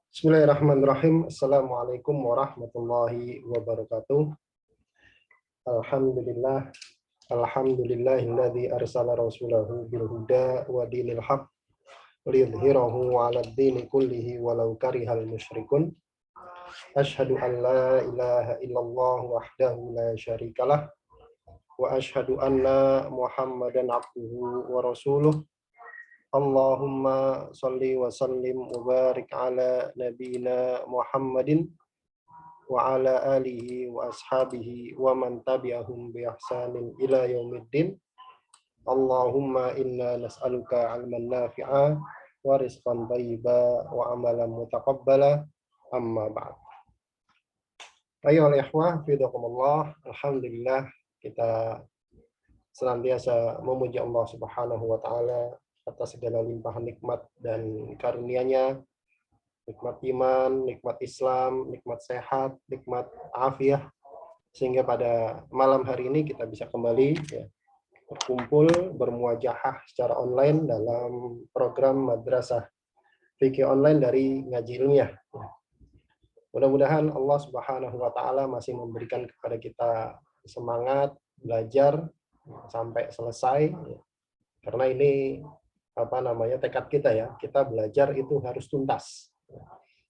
Bismillahirrahmanirrahim. Assalamualaikum warahmatullahi wabarakatuh. Alhamdulillah. Alhamdulillahilladzi arsala rasulahu bil huda wa dinil haq liyudhhirahu 'ala ad-dini kullihi walau karihal musyrikun. Asyhadu an la ilaha illallah wahdahu la syarikalah wa asyhadu anna Muhammadan abduhu wa rasuluh. Allahumma shalli wa sallim wa barik ala nabiyyina Muhammadin wa ala alihi wa ashabihi wa man tabi'ahum bi ihsanin ila yaumiddin. Allahumma inna nas'aluka 'ilman nafi'a wa rizqan thayyiba wa amalan mutaqabbala, amma ba'd. Ayyuhal ikhwah fidakumullah, alhamdulillah kita senantiasa memuji Allah Subhanahu wa taala atas segala limpahan nikmat dan karunia-Nya, nikmat iman, nikmat Islam, nikmat sehat, nikmat afiah, sehingga pada malam hari ini kita bisa kembali berkumpul bermuajahah secara online dalam program Madrasah Fikih Online dari Ngaji Ilmiah. Mudah-mudahan Allah Subhanahu wa taala masih memberikan kepada kita semangat belajar sampai selesai, karena ini tekad kita ya, kita belajar itu harus tuntas.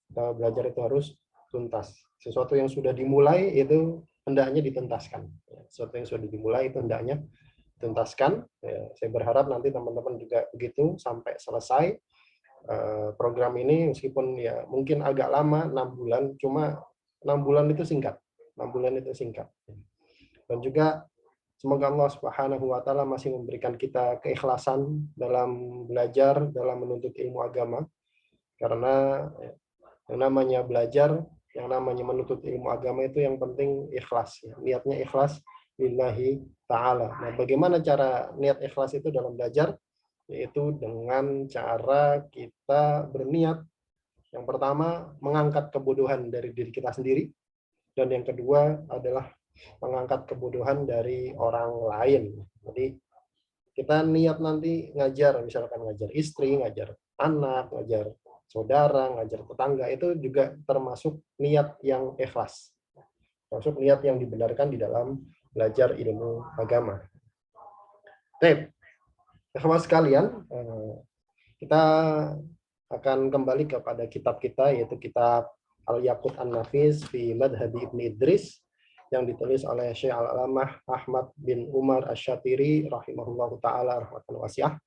Kita belajar itu harus tuntas. Sesuatu yang sudah dimulai itu hendaknya dituntaskan. Sesuatu yang sudah dimulai itu hendaknya dituntaskan. Saya berharap nanti teman-teman juga begitu sampai selesai program ini, meskipun ya mungkin agak lama 6 bulan, cuma 6 bulan itu singkat. 6 bulan itu singkat. Dan juga semoga Allah Subhanahu wa taala masih memberikan kita keikhlasan dalam belajar, dalam menuntut ilmu agama. Karena yang namanya belajar, yang namanya menuntut ilmu agama itu yang penting ikhlas. Niatnya ikhlas lillahi ta'ala. Nah, bagaimana cara niat ikhlas itu dalam belajar? Yaitu dengan cara kita berniat. Yang pertama, mengangkat kebodohan dari diri kita sendiri. Dan yang kedua adalah mengangkat kebodohan dari orang lain. Jadi kita niat nanti ngajar, misalkan ngajar istri, ngajar anak, ngajar saudara, ngajar tetangga, itu juga termasuk niat yang ikhlas. Termasuk niat yang dibenarkan di dalam belajar ilmu agama. Baik, ikhwas sekalian, kita akan kembali kepada kitab kita, yaitu kitab Al-Yaqut An-Nafis fi Madhabi Ibn Idris, yang ditulis oleh Syekh Al-Alamah Ahmad bin Umar Asy-Syatiri rahimahullahu taala rahmatan wasi'ah.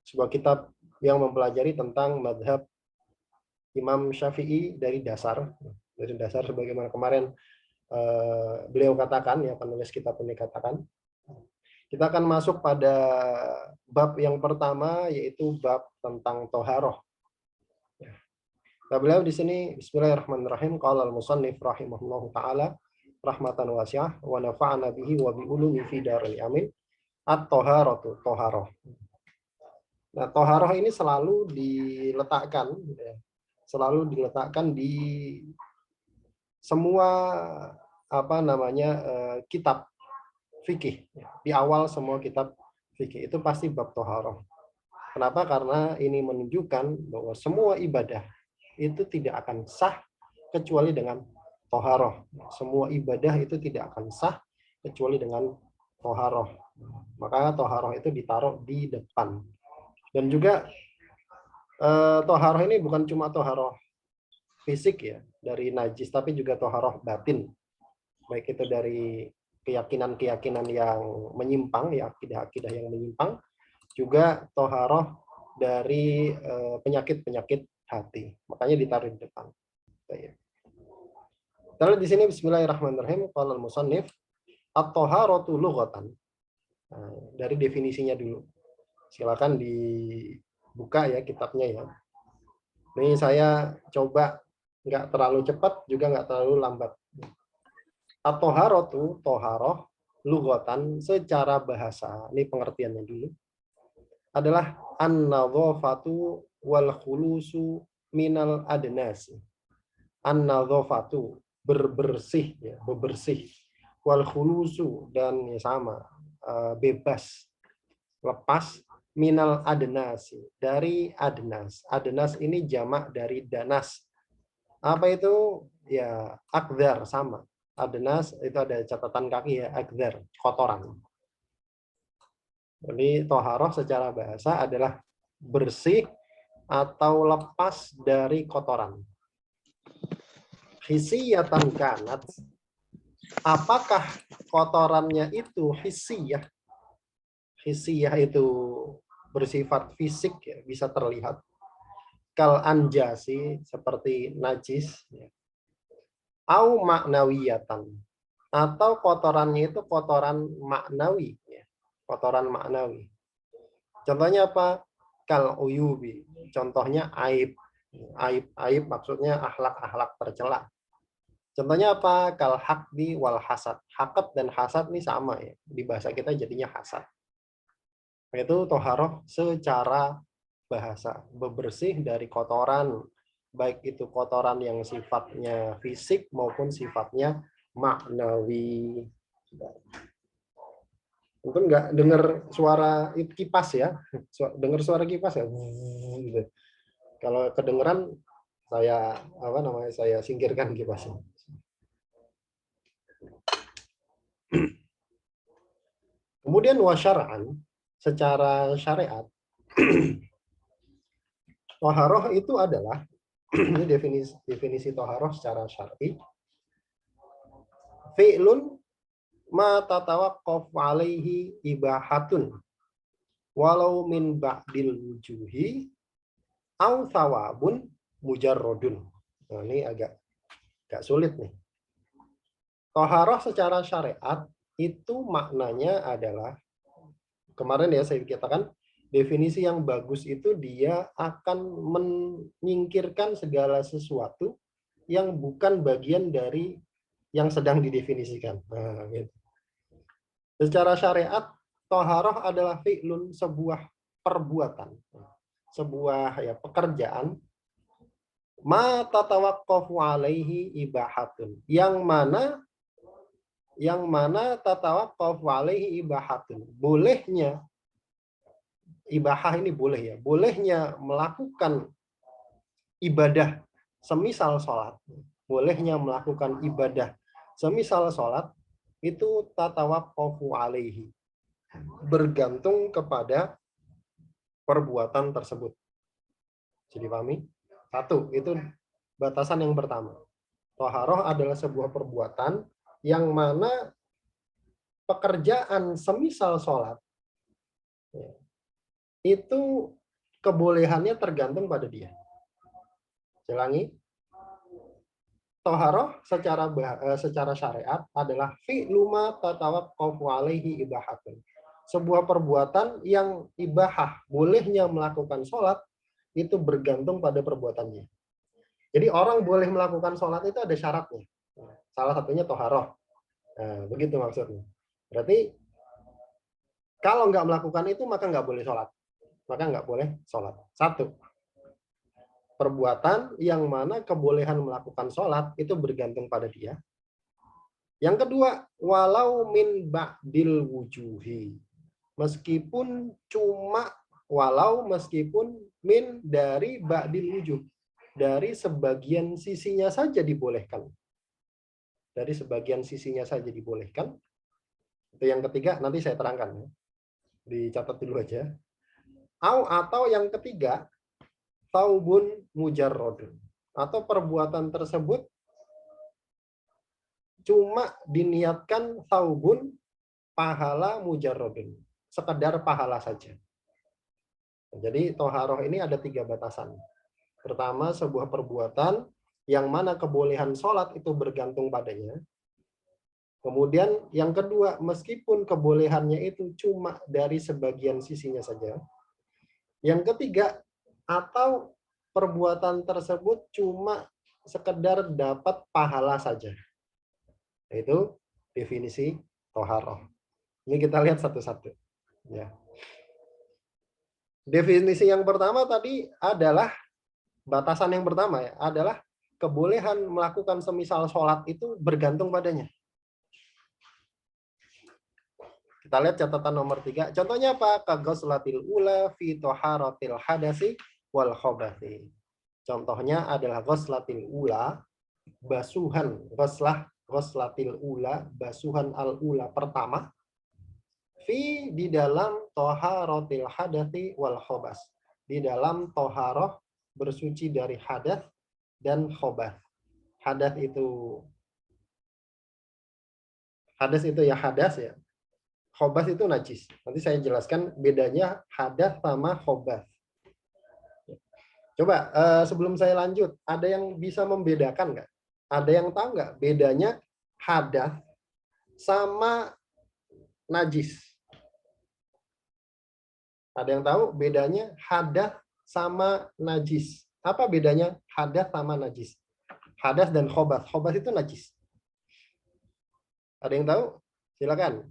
Sebuah kitab yang mempelajari tentang madhab Imam Syafi'i dari dasar sebagaimana kemarin beliau katakan, ya penulis kitab ini katakan. Kita akan masuk pada bab yang pertama, yaitu bab tentang toharoh. Nah, beliau di sini Bismillahirrahmanirrahim, qala al-musannif rahimahullahu taala rahmatan wasi'ah wa nafa'ana bihi wa bi ulumi fi daril amin. At-toharatu, toharoh. Nah, toharoh ini selalu diletakkan di semua kitab fikih. Di awal semua kitab fikih itu pasti bab toharoh. Kenapa? Karena ini menunjukkan bahwa semua ibadah itu tidak akan sah kecuali dengan toharoh. Semua ibadah itu tidak akan sah kecuali dengan toharoh. Maka toharoh itu ditaruh di depan. Dan juga toharoh ini bukan cuma toharoh fisik ya, dari najis, tapi juga toharoh batin. Baik itu dari keyakinan-keyakinan yang menyimpang, ya akidah-akidah yang menyimpang, juga toharoh dari penyakit-penyakit hati. Makanya ditaruh di depan. Lalu di sini Bismillahirrahmanirrahim, qala al-musannif at-toharatu lughatan. Dari definisinya dulu. Silakan dibuka ya kitabnya ya. Ini saya coba nggak terlalu cepat juga nggak terlalu lambat. At-toharatu, toharoh, lughatan secara bahasa, ini pengertiannya dulu, adalah an-nadhafatu wal khulusu minal adnas. An-nadhafatu, berbersih ya, bebersih, wal khulusu, dan ya sama, bebas, lepas, minal adnas, dari adnas. Adnas ini jamak dari danas. Apa itu? Ya, akdar sama. Adnas itu ada catatan kaki ya, akdar, kotoran. Jadi toharoh secara bahasa adalah bersih atau lepas dari kotoran. Hisiyatan kanat. Apakah kotorannya itu hisiyah? Hisiyah itu bersifat fisik ya, bisa terlihat. Kal anjasi seperti najis. Ya. Au maknawiyatan. Atau kotorannya itu kotoran maknawi. Ya. Kotoran maknawi. Contohnya apa? Kal uyubi. Contohnya aib. Aib maksudnya akhlak-akhlak tercela. Contohnya apa? Kal hakdi wal hasad. Hakad dan hasad ini sama ya. Di bahasa kita jadinya hasad. Itu toharoh secara bahasa. Bebersih dari kotoran. Baik itu kotoran yang sifatnya fisik maupun sifatnya maknawi. Mungkin nggak dengar suara kipas ya. Dengar suara kipas ya. Gitu. Kalau kedengeran saya apa namanya saya singkirkan kipasnya. Kemudian wasyara'an secara syariat toharoh itu adalah ini definisi toharoh secara syar'i fi'lun ma tatawaqqaf alaihi ibahatun walau min ba'dil wujuhi au thawabun mujarrodun. Nah, ini agak sulit nih. Toharoh secara syariat itu maknanya adalah, kemarin ya saya katakan, definisi yang bagus itu dia akan menyingkirkan segala sesuatu yang bukan bagian dari yang sedang didefinisikan. Nah, gitu. Secara syariat, toharoh adalah fi'lun, sebuah perbuatan, sebuah ya pekerjaan, ma tatawaqqafu alaihi ibahatun, yang mana tatawaqqafu alaihi ibahatun, bolehnya ibahah ini boleh ya, bolehnya melakukan ibadah semisal sholat, bolehnya melakukan ibadah semisal sholat itu tatawaqqafu alaihi, bergantung kepada perbuatan tersebut. Jadi pahami? Satu, itu batasan yang pertama. Toharoh adalah sebuah perbuatan yang mana pekerjaan semisal sholat itu kebolehannya tergantung pada dia. Ulangi. Toharoh secara syariat adalah fi'luma tatawaqqafu alaihi ibahatun. Sebuah perbuatan yang ibahah, bolehnya melakukan sholat, itu bergantung pada perbuatannya. Jadi orang boleh melakukan sholat itu ada syaratnya. Salah satunya toharoh. Nah, begitu maksudnya. Berarti kalau nggak melakukan itu maka nggak boleh sholat. Maka nggak boleh sholat. Satu. Perbuatan yang mana kebolehan melakukan sholat itu bergantung pada dia. Yang kedua, walau min ba'dil wujuhi. Meskipun min dari ba'dil wujuh. Dari sebagian sisinya saja dibolehkan. Dari sebagian sisinya saja dibolehkan. Itu yang ketiga, nanti saya terangkan. Dicatat dulu aja. Atau yang ketiga, taubun mujarrodun, atau perbuatan tersebut cuma diniatkan taubun, pahala mujarrodun, sekedar pahala saja. Jadi toharoh ini ada 3 batasan. Pertama, sebuah perbuatan yang mana kebolehan sholat itu bergantung padanya. Kemudian yang kedua, meskipun kebolehannya itu cuma dari sebagian sisinya saja. Yang ketiga, atau perbuatan tersebut cuma sekedar dapat pahala saja. Itu definisi toharoh. Ini kita lihat satu-satu. Ya. Definisi yang pertama tadi adalah, batasan yang pertama ya, adalah kebolehan melakukan semisal sholat itu bergantung padanya. Kita lihat catatan nomor 3. Contohnya apa? Kaghoslatil ula fi toharotil hadasi wal khobathi. Contohnya adalah ghuslatil ula, basuhan ghuslatil ula, basuhan al-ula pertama, di dalam toharotil hadathi wal khobas, di dalam toharoh bersuci dari hadas dan khobas. Hadas itu ya hadas ya. Khobas itu najis. Nanti saya jelaskan bedanya hadas sama khobas. Coba sebelum saya lanjut, ada yang bisa membedakan nggak? Ada yang tahu nggak bedanya hadas sama najis? Ada yang tahu bedanya hadas sama najis? Apa bedanya hadas sama najis? Hadas dan khobas. Khobas itu najis. Ada yang tahu? Silakan.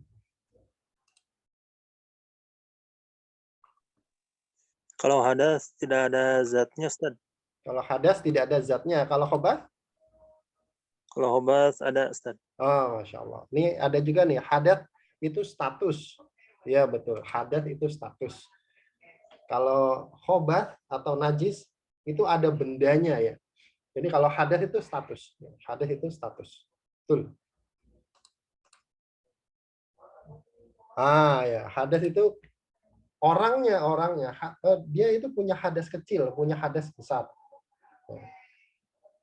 Kalau hadas tidak ada zatnya, Ustaz. Kalau hadas tidak ada zatnya. Kalau khobas? Kalau khobas ada, Ustaz. Oh, Masya Allah. Ini ada juga nih, hadas itu status. Ya, betul. Hadas itu status. Kalau khobas atau najis, itu ada bendanya ya. Jadi kalau hadas itu status. Hadas itu status. Betul. Ya, hadas itu orangnya dia itu punya hadas kecil, punya hadas besar.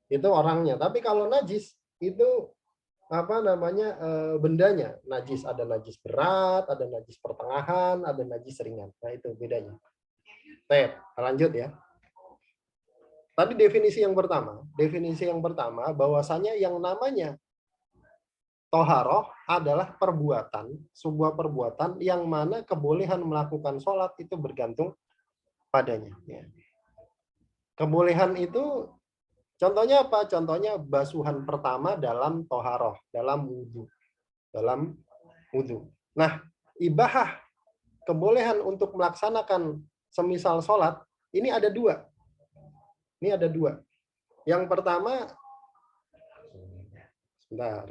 Itu orangnya. Tapi kalau najis itu bendanya. Najis, ada najis berat, ada najis pertengahan, ada najis ringan. Nah, itu bedanya. Baik, lanjut ya. Tadi definisi yang pertama bahwasanya yang namanya toharoh adalah sebuah perbuatan yang mana kebolehan melakukan sholat itu bergantung padanya. Kebolehan itu contohnya apa? Contohnya basuhan pertama dalam toharoh, dalam wudhu. Nah, ibahah kebolehan untuk melaksanakan semisal sholat ini ada dua. Yang pertama, sebentar.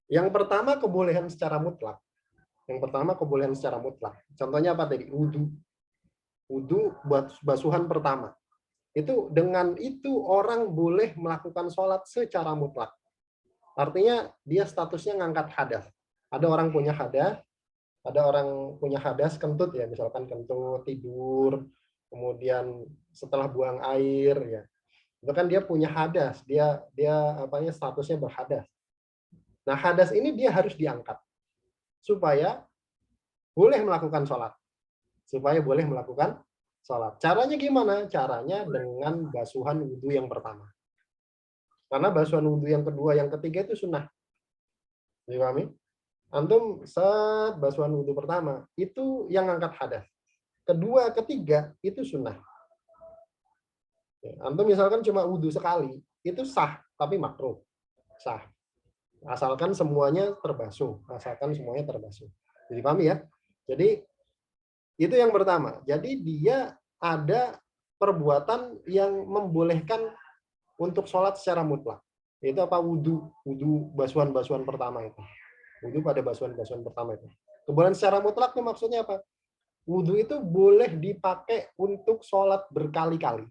Yang pertama kebolehan secara mutlak. Contohnya apa tadi? Wudhu buat basuhan pertama. Itu dengan itu orang boleh melakukan sholat secara mutlak. Artinya dia statusnya ngangkat hadas. Ada orang punya hadas kentut ya, misalkan kentut tidur, kemudian setelah buang air ya. Itu kan dia punya hadas, dia statusnya berhadas. Nah, hadas ini dia harus diangkat supaya boleh melakukan sholat. Caranya gimana? Caranya dengan basuhan wudhu yang pertama. Karena basuhan wudhu yang kedua, yang ketiga itu sunnah. Dipahami? Antum basuhan wudhu pertama itu yang angkat hadas. Kedua, ketiga itu sunnah. Antum misalkan cuma wudhu sekali, itu sah, tapi makruh. Sah. Asalkan semuanya terbasuh. Jadi pahami ya? Jadi itu yang pertama. Jadi dia ada perbuatan yang membolehkan untuk sholat secara mutlak. Itu apa? Wudhu basuhan pertama itu. Wudhu pada basuhan pertama itu. Kebolehan secara mutlak itu maksudnya apa? Wudhu itu boleh dipakai untuk sholat berkali-kali.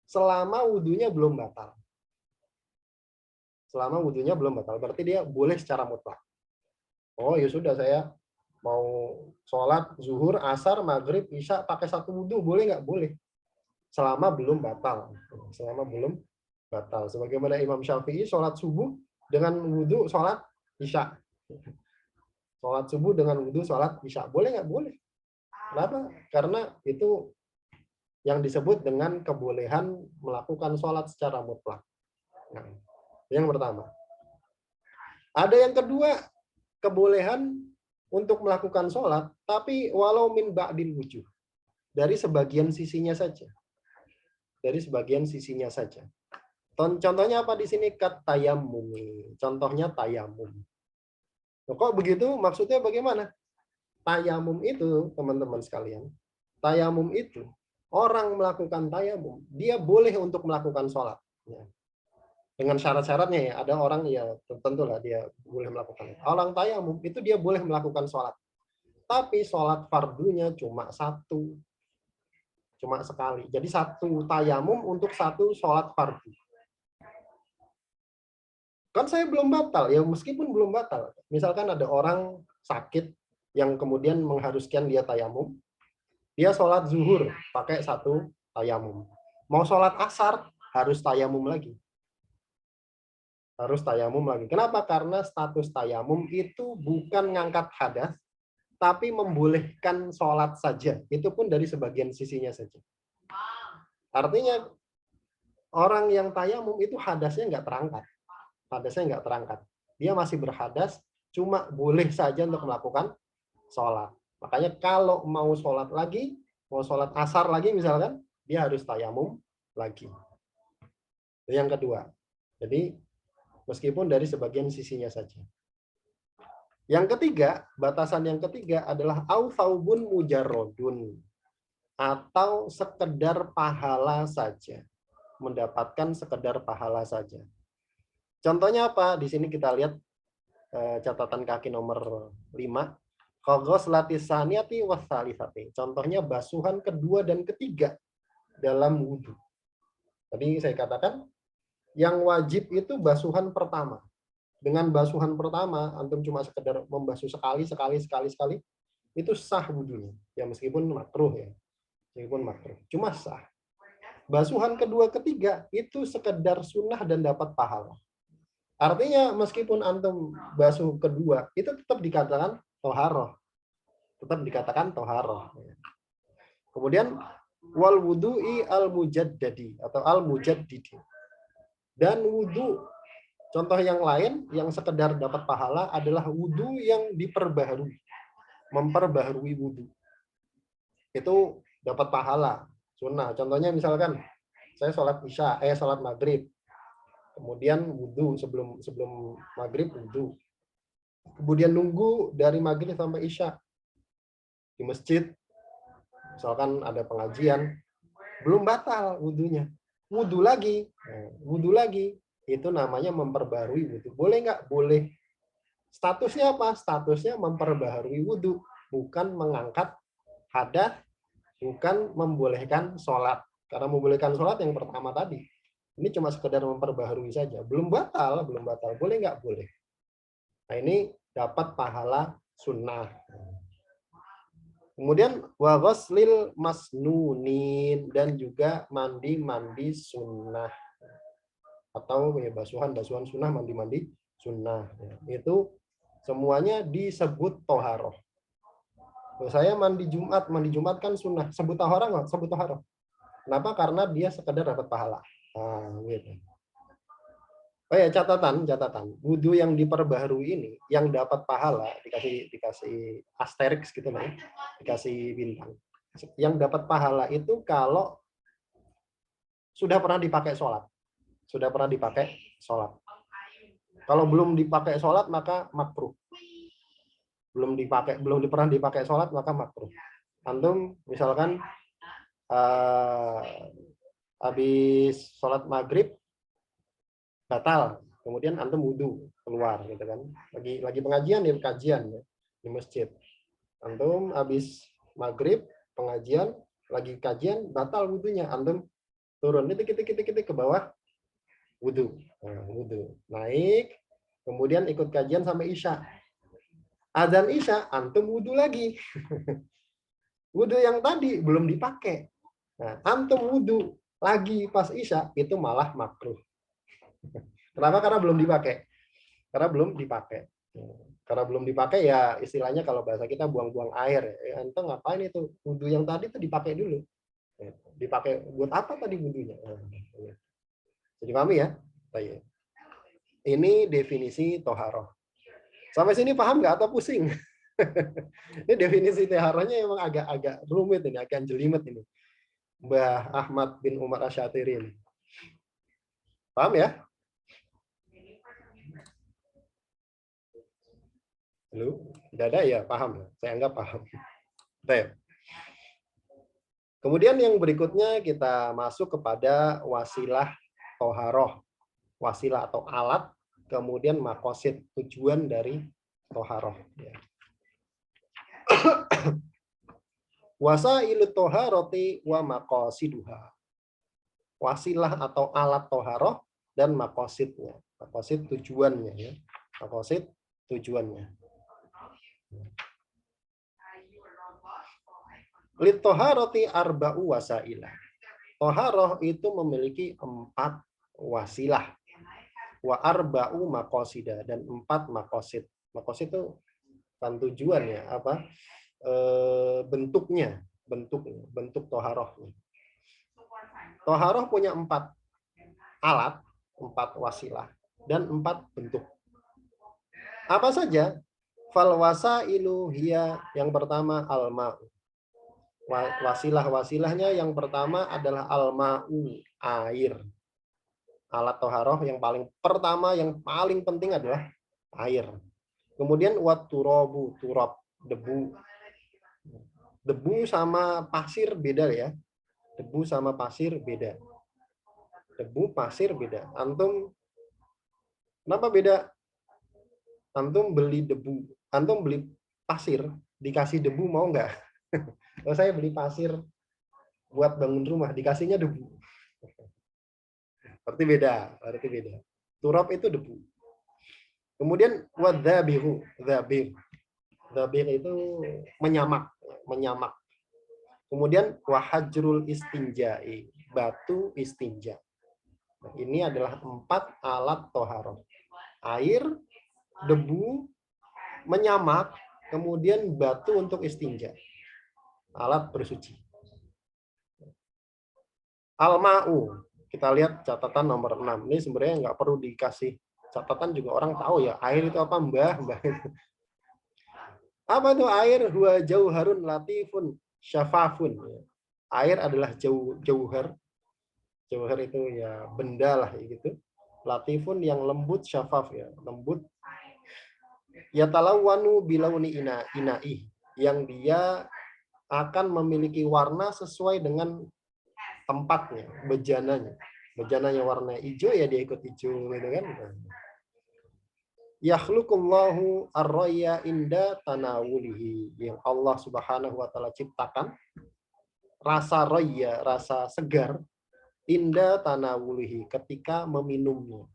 Selama wudhunya belum batal. Berarti dia boleh secara mutlak. Oh ya sudah, saya mau sholat zuhur, asar, maghrib, isya pakai satu wudhu, boleh nggak? Boleh. Selama belum batal. Sebagaimana Imam Syafi'i sholat subuh dengan wudhu sholat isya. Boleh nggak? Boleh. Kenapa? Karena itu yang disebut dengan kebolehan melakukan sholat secara mutlak. Nah, yang pertama. Ada yang kedua, kebolehan untuk melakukan sholat, tapi walau min ba'dil wujuh. Dari sebagian sisinya saja. Contohnya apa di sini? Kat tayammum. Contohnya tayamum. Kok begitu? Maksudnya bagaimana? Tayamum itu, teman-teman sekalian, tayamum itu, orang melakukan tayamum, dia boleh untuk melakukan sholat. Dengan syarat-syaratnya ya, ada orang ya tentulah dia boleh melakukan. Orang tayamum itu dia boleh melakukan sholat. Tapi sholat fardunya cuma satu. Cuma sekali. Jadi satu tayamum untuk satu sholat fardu. Kan saya belum batal, ya meskipun belum batal. Misalkan ada orang sakit yang kemudian mengharuskan dia tayamum, dia sholat zuhur pakai satu tayamum. Mau sholat asar harus tayamum lagi. Harus tayamum lagi. Kenapa? Karena status tayamum itu bukan ngangkat hadas, tapi membolehkan sholat saja. Itu pun dari sebagian sisinya saja. Artinya orang yang tayamum itu hadasnya nggak terangkat. Hadasnya nggak terangkat. Dia masih berhadas, cuma boleh saja untuk melakukan sholat. Makanya kalau mau sholat lagi, mau sholat asar lagi misalkan, dia harus tayamum lagi. Itu yang kedua. Jadi meskipun dari sebagian sisinya saja. Yang ketiga, batasan yang ketiga adalah au thaubun mujarrodun, atau sekedar pahala saja. Mendapatkan sekedar pahala saja. Contohnya apa? Di sini kita lihat catatan kaki nomor 5. Qaghaslatis saniyati wassalisati. Contohnya basuhan kedua dan ketiga dalam wudhu. Tadi saya katakan yang wajib itu basuhan pertama. Dengan basuhan pertama, antum cuma sekedar membasuh sekali, itu sah wudhunya. Ya meskipun makruh ya. Meskipun makruh. Cuma sah. Basuhan kedua, ketiga itu sekedar sunnah dan dapat pahala. Artinya meskipun antum basuh kedua, itu tetap dikatakan toharoh. Tetap dikatakan toharoh. Kemudian wal wudu'i al mujaddadi atau al mujaddidi. Dan wudhu, contoh yang lain yang sekedar dapat pahala adalah wudhu yang diperbaharui. Memperbaharui wudhu. Itu dapat pahala. Sunnah. Contohnya misalkan saya sholat isya, sholat maghrib. Kemudian wudhu sebelum maghrib wudhu. Kemudian nunggu dari maghrib sampai isya di masjid. Misalkan ada pengajian, belum batal wudhunya. Wudhu lagi. Wudhu lagi. Itu namanya memperbarui wudhu. Boleh nggak? Boleh. Statusnya apa? Statusnya memperbaharui wudhu. Bukan mengangkat hadas, bukan membolehkan sholat. Karena membolehkan sholat yang pertama tadi. Ini cuma sekedar memperbaharui saja. Belum batal, belum batal. Boleh nggak? Boleh. Nah ini dapat pahala sunnah. Kemudian wa ghuslil masnunin, dan juga mandi-mandi sunnah. Atau ya, basuhan sunnah, mandi-mandi sunnah. Itu semuanya disebut toharoh. Saya mandi Jumat kan sunnah. Sebut toharoh nggak? Sebut toharoh. Kenapa? Karena dia sekedar dapat pahala. Nah, gitu. Oh ya, catatan. Wudhu yang diperbaharui ini, yang dapat pahala, dikasih asterisk gitu lah, dikasih bintang. Yang dapat pahala itu kalau sudah pernah dipakai sholat. Sudah pernah dipakai sholat. Kalau belum dipakai sholat maka makruh. Belum pernah dipakai sholat maka makruh. Antum misalkan habis sholat maghrib batal, kemudian antum wudhu keluar gitu kan, lagi pengajian ya, kajian ya, di masjid. Antum habis maghrib pengajian, lagi kajian, batal wudhunya, antum turun titik ke bawah, wudhu. Wudhu naik, kemudian ikut kajian sampai isya. Azan isya antum wudhu lagi. Wudhu yang tadi belum dipakai. Nah, antum wudhu lagi pas isya, itu malah makruh. Kenapa? Karena belum dipakai. Karena belum dipakai ya istilahnya kalau bahasa kita buang-buang air. Antum ngapain itu? Wudhu yang tadi itu dipakai dulu. Dipakai buat apa tadi wudhunya? Jadi pahami ya? Ini definisi toharoh. Sampai sini paham nggak atau pusing? Ini definisi toharohnya emang agak rumit ini, agak jelimet ini. Mbah Ahmad bin Umar Asy'atiri ini. Paham ya? Halo? Tidak ada ya? Paham? Saya anggap paham. Baik. Kemudian yang berikutnya kita masuk kepada wasilah toharoh. Wasilah atau alat, kemudian makosid, tujuan dari toharoh. Wasailut toharoti wa maqasiduha. Wasilah atau alat toharoh dan makosidnya. Makosid tujuannya ya. Makosid tujuannya. Lit toharoti arba'u wasailah. Toharoh itu memiliki 4 wasilah. Wa arba'u makosida dan 4 makosid. Makosid itu kan tujuan ya, apa? Bentuknya, bentuk toharoh. Toharoh punya 4 alat, 4 wasilah, dan 4 bentuk. Apa saja? Fal wasailu hiya, yang pertama al-ma'u. Wasilah-wasilahnya yang pertama adalah al-ma'u, air. Alat toharoh yang paling pertama, yang paling penting adalah air. Kemudian wat turobu, turab, debu. Debu sama pasir beda ya. Debu sama pasir beda. Debu, pasir beda. Antum, kenapa beda? Antum beli debu, antum beli pasir, dikasih debu mau nggak? Kalau saya beli pasir buat bangun rumah, dikasihnya debu. Berarti beda, Turab itu debu. Kemudian wadzabihu, zabir. Zabir itu menyamak. Kemudian wahajrul istinja'i, batu istinja. Nah, ini adalah 4 alat toharoh. Air, debu, menyamak, kemudian batu untuk istinja. Alat bersuci. Al-ma'u, kita lihat catatan nomor 6. Ini sebenarnya nggak perlu dikasih catatan, juga orang tahu ya. Air itu apa, Mbah? Apa itu air? Huwa jauharun latifun syafafun. Air adalah jauhar. Jauhar itu ya benda lah gitu. Latifun yang lembut, syafaf ya, lembut. Ya talawwanu bilauni ina'i, yang dia akan memiliki warna sesuai dengan tempatnya, bejananya. Bejananya warna hijau ya dia ikut hijau gitu kan. Yakhluqullahu ar-raya inda tanawulihi, yang Allah Subhanahu wa taala ciptakan rasa raya, rasa segar inda tanawulihi, ketika meminumnya,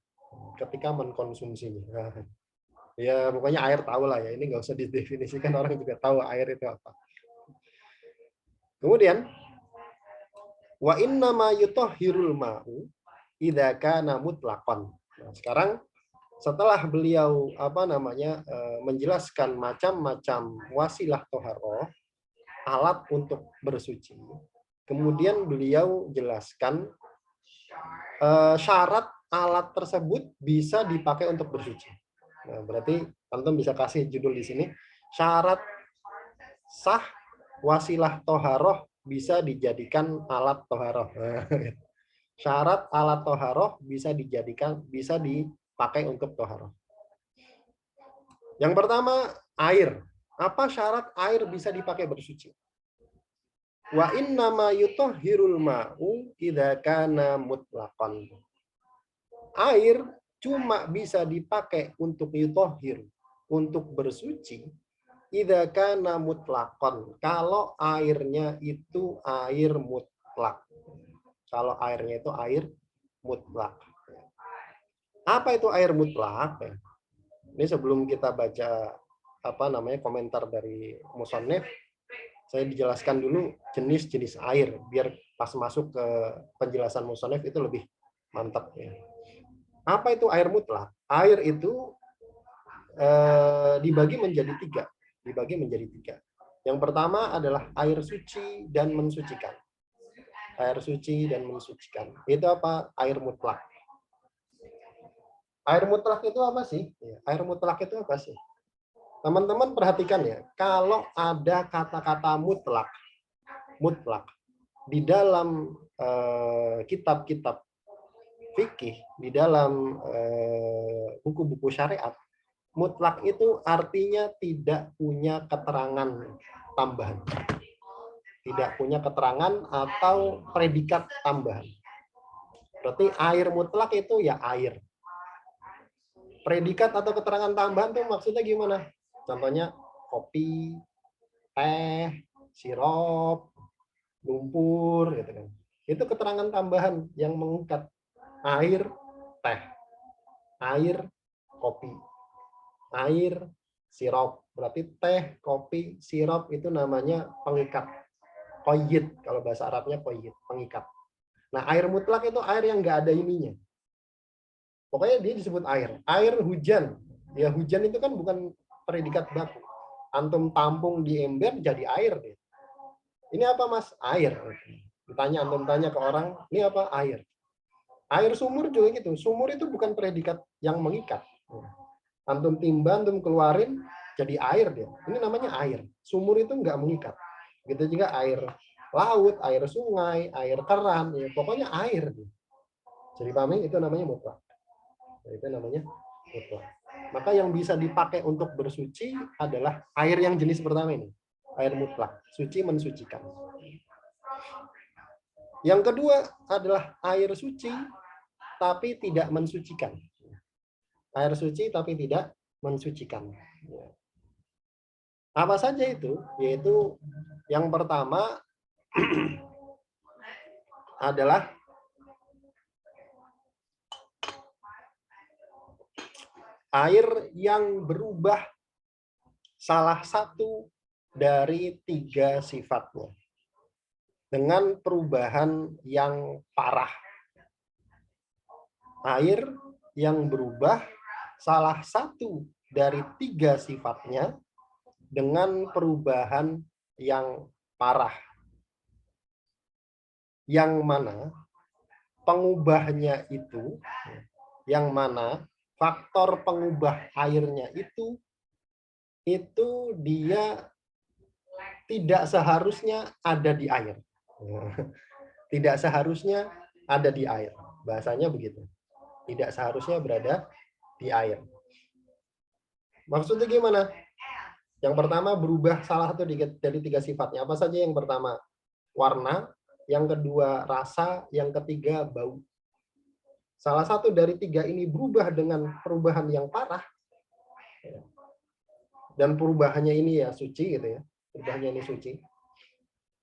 ketika mengkonsumsinya. Ya pokoknya air tahu lah ya, ini nggak usah didefinisikan, orang juga tahu air itu apa. Kemudian wa inna ma yutahhirul ma'u idza kana mutlaqan. Nah, sekarang setelah beliau menjelaskan macam-macam wasilah toharoh, alat untuk bersuci, kemudian beliau jelaskan syarat alat tersebut bisa dipakai untuk bersuci. Nah, berarti antum bisa kasih judul di sini, syarat sah wasilah toharoh bisa dijadikan alat toharoh. Syarat alat toharoh bisa dipakai untuk toharoh. Yang pertama, air. Apa syarat air bisa dipakai bersuci? Wa innama yutahhirul ma'u idza kana mutlaqan. Air cuma bisa dipakai untuk yutahhir, untuk bersuci, idza kana mutlaqan, kalau airnya itu air mutlak. Kalau airnya itu air mutlak. Apa itu air mutlak? Ini sebelum kita baca komentar dari musannif, saya dijelaskan dulu jenis-jenis air biar pas masuk ke penjelasan musannif itu lebih mantap ya. Apa itu air mutlak? Air itu dibagi menjadi 3. Yang pertama adalah air suci dan mensucikan. Air suci dan mensucikan. Itu apa? Air mutlak. Air mutlak itu apa sih? Air mutlak itu apa sih? Teman-teman perhatikan ya, kalau ada kata-kata mutlak di dalam kitab-kitab fikih, di dalam buku-buku syariat, mutlak itu artinya tidak punya keterangan tambahan. Tidak punya keterangan atau predikat tambahan. Berarti air mutlak itu ya air. Predikat atau keterangan tambahan itu maksudnya gimana? Contohnya kopi, teh, sirup, lumpur, gitu kan. Itu keterangan tambahan yang mengikat. Air, teh, air, kopi, air, sirup. Berarti teh, kopi, sirup itu namanya pengikat. Qayyid, kalau bahasa Arabnya qayyid, pengikat. Nah, air mutlak itu air yang nggak ada ininya. Pokoknya dia disebut air. Air hujan. Ya hujan itu kan bukan predikat baku. Antum tampung di ember jadi air. Ini apa mas? Air. Ditanya, antum tanya ke orang, ini apa? Air. Air sumur juga gitu. Sumur itu bukan predikat yang mengikat. Antum timba, antum keluarin, jadi air dia. Ini namanya air. Sumur itu nggak mengikat. Gitu juga air laut, air sungai, air keran. Ya, pokoknya air. Jadi pahami itu namanya mutlak. Itu namanya mutlak. Maka yang bisa dipakai untuk bersuci adalah air yang jenis pertama ini. Air mutlak. Suci mensucikan. Yang kedua adalah air suci tapi tidak mensucikan. Air suci tapi tidak mensucikan. Apa saja itu? Yaitu yang pertama adalah air yang berubah salah satu dari 3 sifatnya dengan perubahan yang parah. Air yang berubah salah satu dari 3 sifatnya dengan perubahan yang parah. Yang mana pengubahnya itu, yang mana faktor pengubah airnya itu dia tidak seharusnya ada di air. Tidak seharusnya ada di air. Bahasanya begitu. Tidak seharusnya berada di air. Maksudnya gimana? Yang pertama berubah salah satu dari 3 sifatnya. Apa saja yang pertama? Warna, yang kedua rasa, yang ketiga bau. Salah satu dari 3 ini berubah dengan perubahan yang parah. Dan perubahannya ini ya suci gitu ya. Perubahannya ini suci.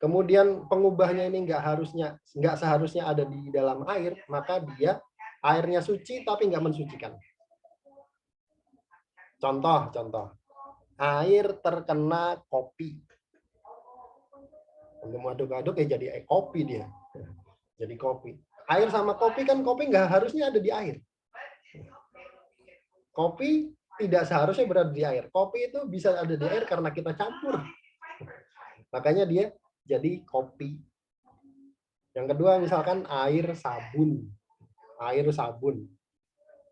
Kemudian pengubahnya ini nggak seharusnya ada di dalam air, maka dia airnya suci tapi nggak mensucikan. Contoh, air terkena kopi. Untuk aduk-aduk ya jadi kopi dia. Jadi kopi. Air sama kopi kan kopi nggak harusnya ada di air. Kopi tidak seharusnya berada di air. Kopi itu bisa ada di air karena kita campur. Makanya dia jadi kopi. Yang kedua misalkan air sabun. Air sabun.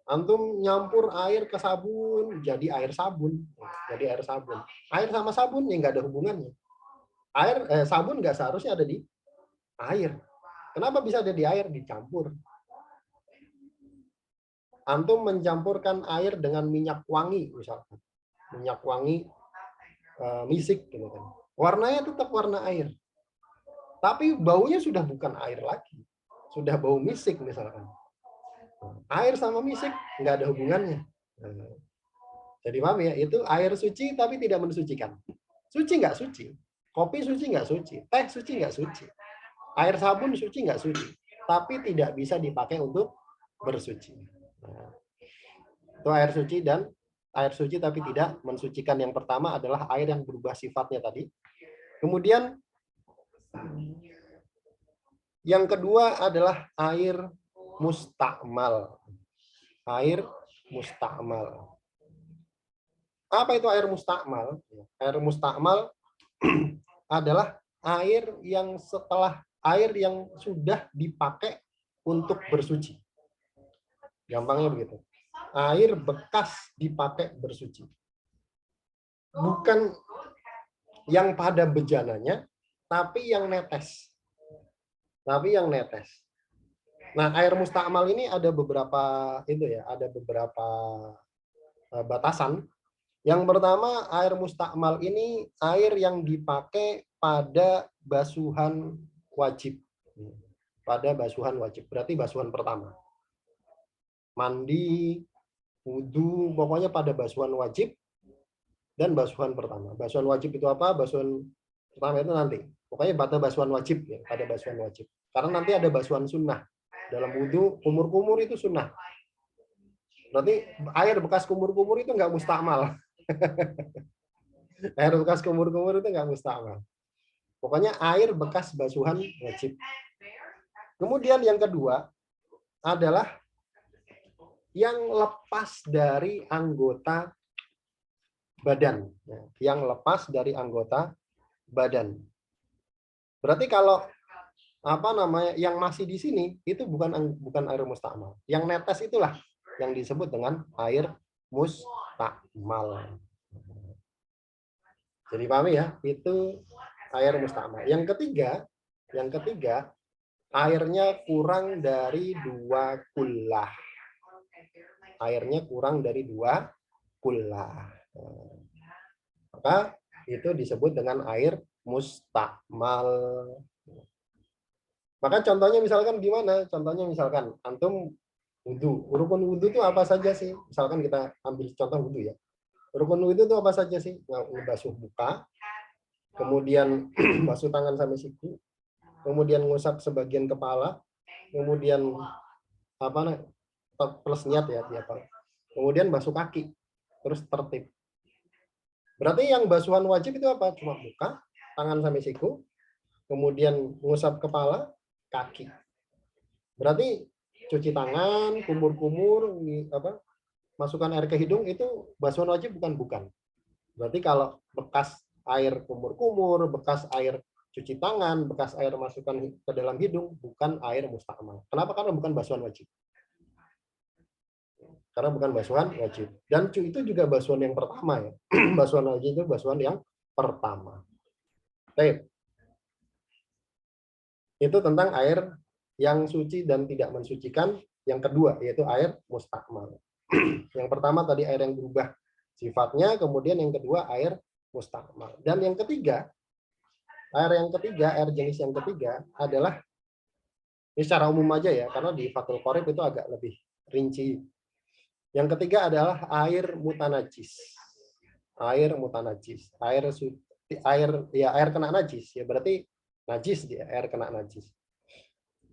Antum nyampur air ke sabun, jadi air sabun. Jadi air sabun. Air sama sabun ya nggak ada hubungannya. Sabun nggak seharusnya ada di air. Kenapa bisa ada di air? Dicampur. Antum mencampurkan air dengan minyak wangi misalkan. Minyak wangi misik gitu kan. Warnanya tetap warna air. Tapi baunya sudah bukan air lagi. Sudah bau misik misalkan. Air sama misik nggak ada hubungannya. Jadi paham ya, itu air suci tapi tidak mensucikan. Suci nggak suci. Kopi suci nggak suci. Teh suci nggak suci. Air sabun suci nggak suci. Tapi tidak bisa dipakai untuk bersuci. Nah, itu air suci dan air suci tapi tidak mensucikan. Yang pertama adalah air yang berubah sifatnya tadi. Kemudian yang kedua adalah air mustakmal. Air mustakmal. Apa itu air mustakmal? Air mustakmal adalah air yang sudah dipakai untuk bersuci. Gampangnya begitu. Air bekas dipakai bersuci. Bukan yang pada bejananya, tapi yang netes. Nah, air mustakmal ini ada beberapa batasan. Yang pertama, air mustakmal ini air yang dipakai pada basuhan wajib. Pada basuhan wajib, berarti basuhan pertama. Mandi, wudhu, pokoknya pada basuhan wajib, dan basuhan pertama. Basuhan wajib itu apa? Basuhan pertama itu nanti. Pokoknya pada basuhan wajib ya, pada basuhan wajib. Karena nanti ada basuhan sunnah. Dalam wudhu, kumur-kumur itu sunnah. Berarti air bekas kumur-kumur itu nggak mustakmal. Air bekas kumur-kumur itu nggak mustakmal. Pokoknya air bekas basuhan wajib. Kemudian yang kedua adalah yang lepas dari anggota badan, yang lepas dari anggota badan. Berarti kalau apa namanya yang masih di sini itu bukan air mustakmal. Yang netes itulah yang disebut dengan air mustakmal. Jadi pahami ya, itu air mustakmal. Yang ketiga airnya kurang dari 2 kullah. Airnya kurang dari 2 kullah. Maka itu disebut dengan air mustakmal. Maka contohnya misalkan gimana? Contohnya misalkan antum wudhu. Rukun wudhu itu apa saja sih? Misalkan kita ambil contoh wudhu ya. Rukun wudhu itu apa saja sih? Ngebasuh muka, kemudian basuh tangan sampai siku, kemudian ngusap sebagian kepala, kemudian apa plus niat ya apa. Kemudian basuh kaki, terus tertib. Berarti yang basuhan wajib itu apa? Cuma muka, tangan sampai siku, kemudian ngusap kepala, kaki. Berarti cuci tangan, kumur-kumur, apa? Masukkan air ke hidung itu basuhan wajib bukan? Berarti kalau bekas air kumur-kumur, bekas air cuci tangan, bekas air masukkan ke dalam hidung bukan air mustakmal. Kenapa? Karena bukan basuhan wajib. Karena bukan basuhan wajib. Dan itu juga basuhan yang pertama ya. Basuhan wajib itu basuhan yang pertama. Baik. Itu tentang air yang suci dan tidak mensucikan. Yang kedua yaitu air mustakmal. Yang pertama tadi air yang berubah sifatnya, kemudian yang kedua air mustakmal. Dan yang ketiga, air jenis yang ketiga adalah ini secara umum aja ya, karena di Fathul Qorib itu agak lebih rinci. Yang ketiga adalah air mutanajis. Air mutanajis. Air kena najis ya, berarti najis dia, air kena najis.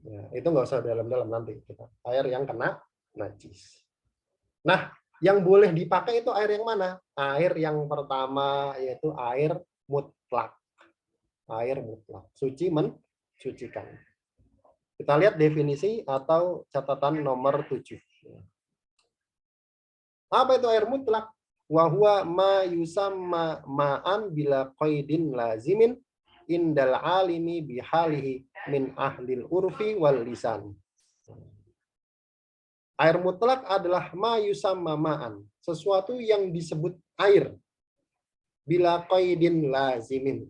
Ya, itu nggak usah dalam-dalam nanti kita. Air yang kena najis. Nah, yang boleh dipakai itu air yang mana? Air yang pertama yaitu air mutlak. Air mutlak. Suci mensucikan. Kita lihat definisi atau catatan nomor 7. Apa itu air mutlak? Wa huwa ma yusamma ma'an bila qaidin lazimin indal alimi bihalihi min ahlil urfi wal lisan. Air mutlak adalah ma yusamma ma'an, sesuatu yang disebut air bila qaidin lazimin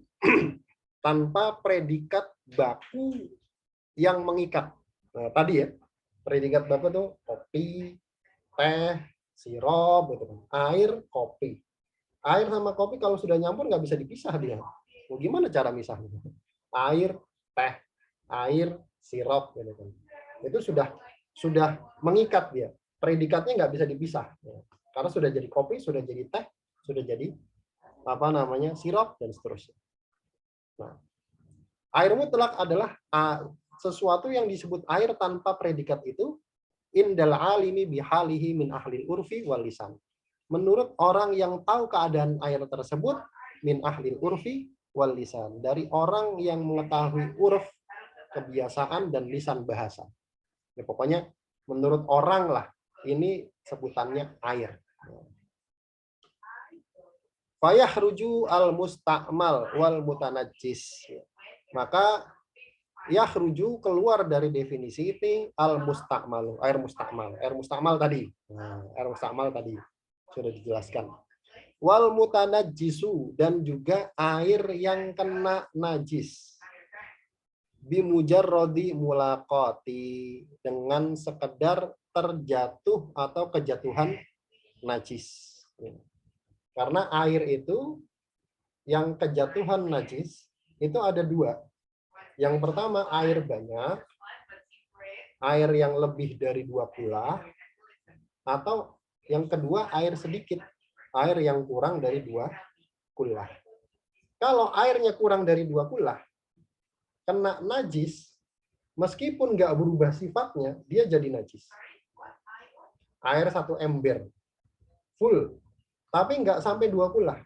tanpa predikat baku yang mengikat. Nah, tadi ya, predikat baku itu kopi, teh, sirup, gitu kan. Air, kopi. Air sama kopi kalau sudah nyampur nggak bisa dipisah dia. Mau gimana cara misahnya? Air, teh, air, sirup, gitu kan. Itu sudah mengikat dia. Predikatnya nggak bisa dipisah. Karena sudah jadi kopi, sudah jadi teh, sudah jadi apa namanya sirup dan seterusnya. Nah, air mutlak adalah sesuatu yang disebut air tanpa predikat itu indal alimi bihalihi min ahlil urfi wal lisan. Menurut orang yang tahu keadaan air tersebut min ahlil urfi wal lisan, dari orang yang mengetahui urf, kebiasaan dan lisan bahasa. Ya, pokoknya menurut orang lah ini sebutannya air. Fayahruju al mustakmal wal mutanajjis. Maka yakhruju keluar dari definisi ini al mustakmal, air mustakmal. Air mustakmal tadi. Nah, air mustakmal tadi sudah dijelaskan. Wal mutanajjisu, dan juga air yang kena najis. Bimujarrodi mulaqati, dengan sekedar terjatuh atau kejatuhan najis. Karena air itu yang kejatuhan najis itu ada dua. Yang pertama air banyak, air yang lebih dari 2 kullah, atau yang kedua air sedikit, air yang kurang dari 2 kullah. Kalau airnya kurang dari 2 kullah, kena najis, meskipun nggak berubah sifatnya, dia jadi najis. Air 1 ember, full, tapi nggak sampai 2 kullah.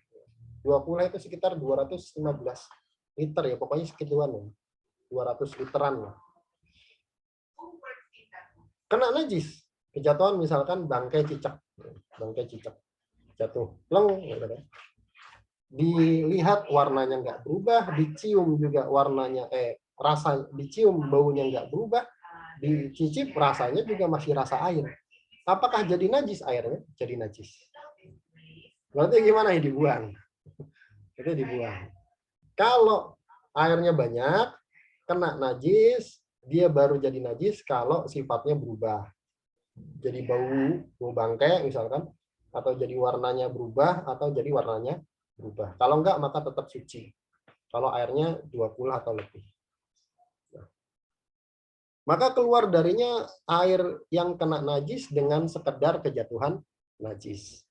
2 kullah itu sekitar 215 liter ya, pokoknya segituan ya. 200 literan lah. Kena najis, kejatuhan misalkan bangkai cicak jatuh, pleng, dilihat warnanya nggak berubah, dicium juga warnanya, dicium baunya nggak berubah, dicicip rasanya juga masih rasa air. Apakah jadi najis airnya? Jadi najis. Berarti gimana ya, dibuang? Itu dibuang. Kalau airnya banyak, kena najis, dia baru jadi najis kalau sifatnya berubah. Jadi bau bangkai misalkan, atau jadi warnanya berubah, atau jadi warnanya berubah. Kalau enggak, maka tetap suci. Kalau airnya 2 kullah atau lebih. Maka keluar darinya air yang kena najis dengan sekedar kejatuhan najis.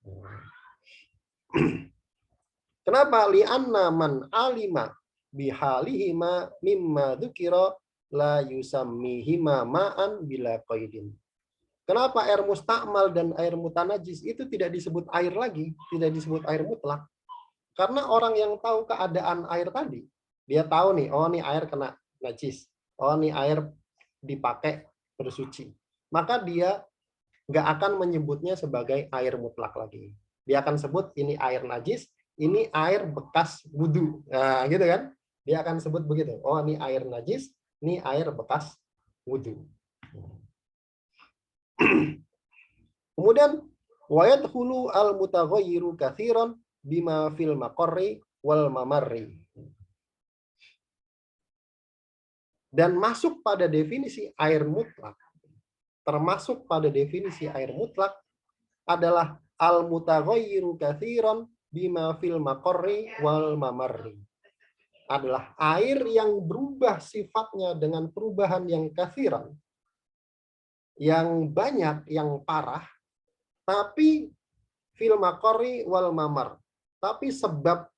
Kenapa? Li'anna man alima bihalihima mimma dzukira la yusammihima ma'an bila qaidin. Kenapa air mustakmal dan air mutanajis itu tidak disebut air lagi, tidak disebut air mutlak? Karena orang yang tahu keadaan air tadi, dia tahu nih, oh nih air kena najis, oh nih air dipakai bersuci. Maka dia nggak akan menyebutnya sebagai air mutlak lagi. Dia akan sebut ini air najis, ini air bekas wudhu. Nah, gitu kan? Dia akan sebut begitu. Oh, ini air najis, ini air bekas wudhu. Kemudian wayadkhulu al-mutaghayyiru katsiran bima fil maqarri wal mamarri. Dan masuk pada definisi air mutlak, termasuk pada definisi air mutlak adalah al-mutaghayyiru katsiran bima fil maqarri wal mamarri. Adalah air yang berubah sifatnya dengan perubahan yang katsiran, yang banyak, yang parah, tapi fil maqarri wal mamar. Tapi sebab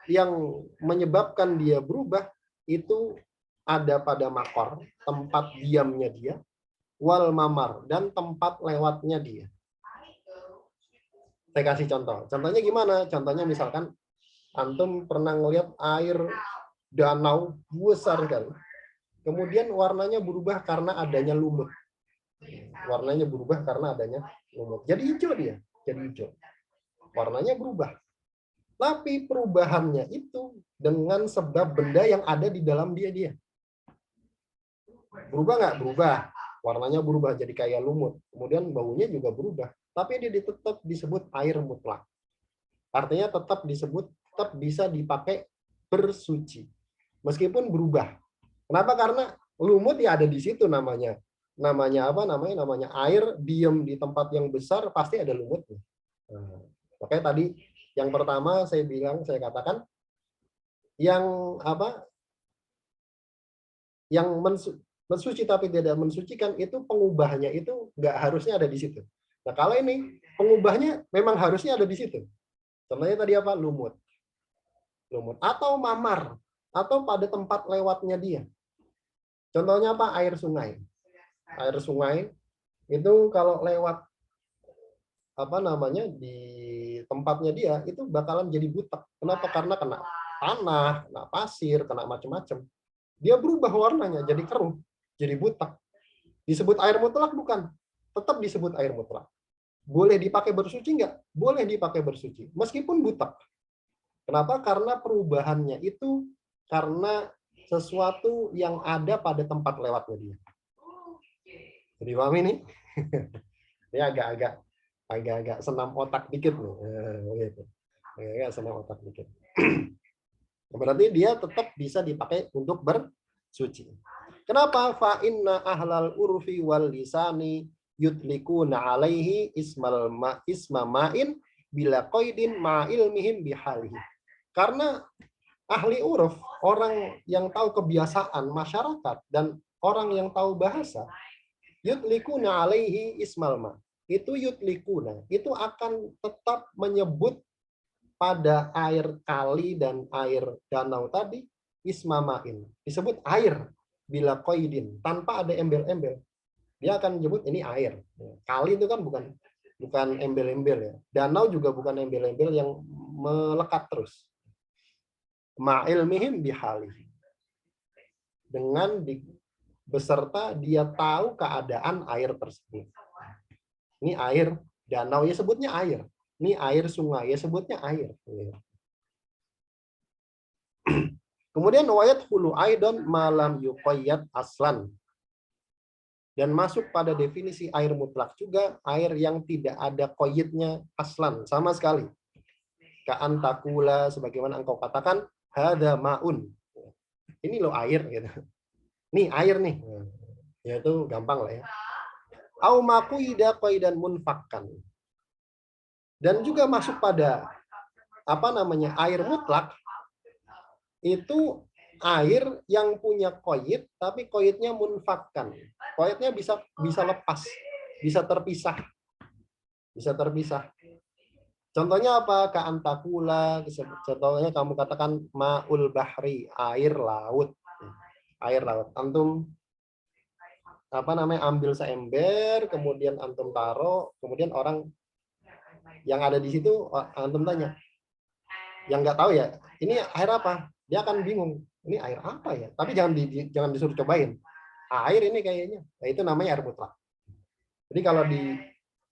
yang menyebabkan dia berubah itu ada pada makor, tempat diamnya dia, wal mamar, dan tempat lewatnya dia. Saya kasih contoh. Contohnya gimana? Contohnya misalkan antum pernah ngelihat air danau besar kan. Kemudian warnanya berubah karena adanya lumut. Warnanya berubah karena adanya lumut. Jadi hijau dia, jadi hijau. Warnanya berubah. Tapi perubahannya itu dengan sebab benda yang ada di dalam dia. Berubah nggak? Berubah. Warnanya berubah jadi kayak lumut. Kemudian baunya juga berubah. Tapi dia tetap disebut air mutlak. Artinya tetap bisa dipakai bersuci. Meskipun berubah. Kenapa? Karena lumut ya ada di situ namanya. Namanya apa? Namanya air, diam di tempat yang besar pasti ada lumutnya. Nah, makanya tadi yang pertama saya katakan yang apa? Yang mensuci tapi tidak mensucikan itu pengubahnya itu nggak harusnya ada di situ. Nah, kalau ini pengubahnya memang harusnya ada di situ. Contohnya tadi apa? Lumut atau mamar atau pada tempat lewatnya dia. Contohnya apa? Air sungai. Air sungai itu kalau lewat apa namanya di tempatnya dia itu bakalan jadi butek. Kenapa? Karena kena tanah, kena pasir, kena macam-macam. Dia berubah warnanya jadi keruh, jadi butek. Disebut air mutlak bukan? Tetap disebut air mutlak. Boleh dipakai bersuci enggak? Boleh dipakai bersuci, meskipun butek. Kenapa? Karena perubahannya itu karena sesuatu yang ada pada tempat lewatnya dia. Jadi paham ini? Ini agak senam otak dikit nih. Gitu. Agak senam otak dikit. Berarti dia tetap bisa dipakai untuk bersuci. Kenapa? Fa inna ahlal urfi wal lisani yutlikuna alaihi isma ma'in bila qaidin ma ilmihim bihalihi. Karena ahli uruf, orang yang tahu kebiasaan masyarakat dan orang yang tahu bahasa, yutlikuna alaihi ismal ma. itu yutlikuna, itu akan tetap menyebut pada air kali dan air danau tadi ismamain, disebut air bila koidin, tanpa ada embel-embel. Dia akan menyebut ini air. Kali itu kan bukan embel-embel ya. Danau juga bukan embel-embel yang melekat terus. Ma'ilmihim bihali. Dengan beserta dia tahu keadaan air tersebut. Ini air danau ya sebutnya air. Ini air sungai ya sebutnya air. Kemudian wayat hulu aidon malam yuqayyad aslan. Dan masuk pada definisi air mutlak juga air yang tidak ada koyitnya aslan sama sekali. Ka'an takula sebagaimana engkau katakan hada maun. Ini loh air gitu. Nih air nih. Ya itu gampang lah ya. Au maquida qaidan munfakkan. Dan juga masuk pada air mutlak itu air yang punya koyit tapi koyitnya munfakkan. Koyitnya bisa lepas, bisa terpisah. Bisa terpisah. Contohnya apa? Ka'antakula, contohnya kamu katakan ma'ul bahri, air laut. Air laut. Antum ambil seember, kemudian antum taruh, kemudian orang yang ada di situ antum tanya. Yang nggak tahu ya, ini air apa? Dia akan bingung. Ini air apa ya? Tapi jangan disuruh cobain. Air ini kayaknya. Nah, itu namanya air mutlak. Jadi kalau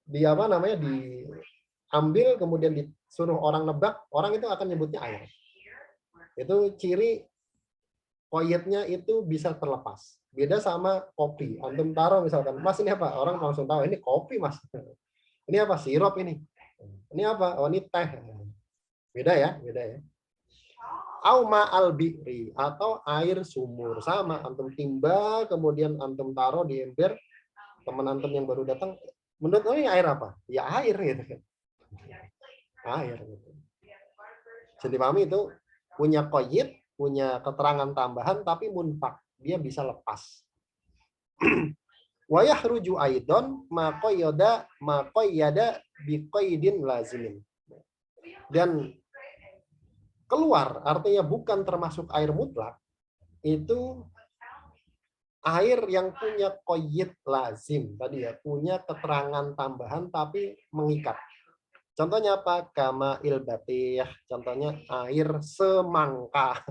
diambil kemudian disuruh orang nebak, orang itu akan nyebutnya air. Itu ciri koyetnya itu bisa terlepas. Beda sama kopi. Antum taruh misalkan, Mas ini apa? Orang langsung tahu ini kopi, Mas. Ini apa? Sirup ini. Ini apa? Oh, ini teh. Beda ya. Auma al-bi'ri atau air sumur sama antum timba kemudian antum taruh di ember, teman antum yang baru datang menurut ini air apa? Ya air gitu kan. Air gitu. Jadi pahami itu punya koyit, punya keterangan tambahan tapi munfak, dia bisa lepas. Wa yahruju aidon ma qayyada bi qaidin lazimin. Dan keluar, artinya bukan termasuk air mutlak, itu air yang punya koyit lazim, tadi ya, punya keterangan tambahan tapi mengikat. Contohnya apa? Kama ilbatih, contohnya air semangka.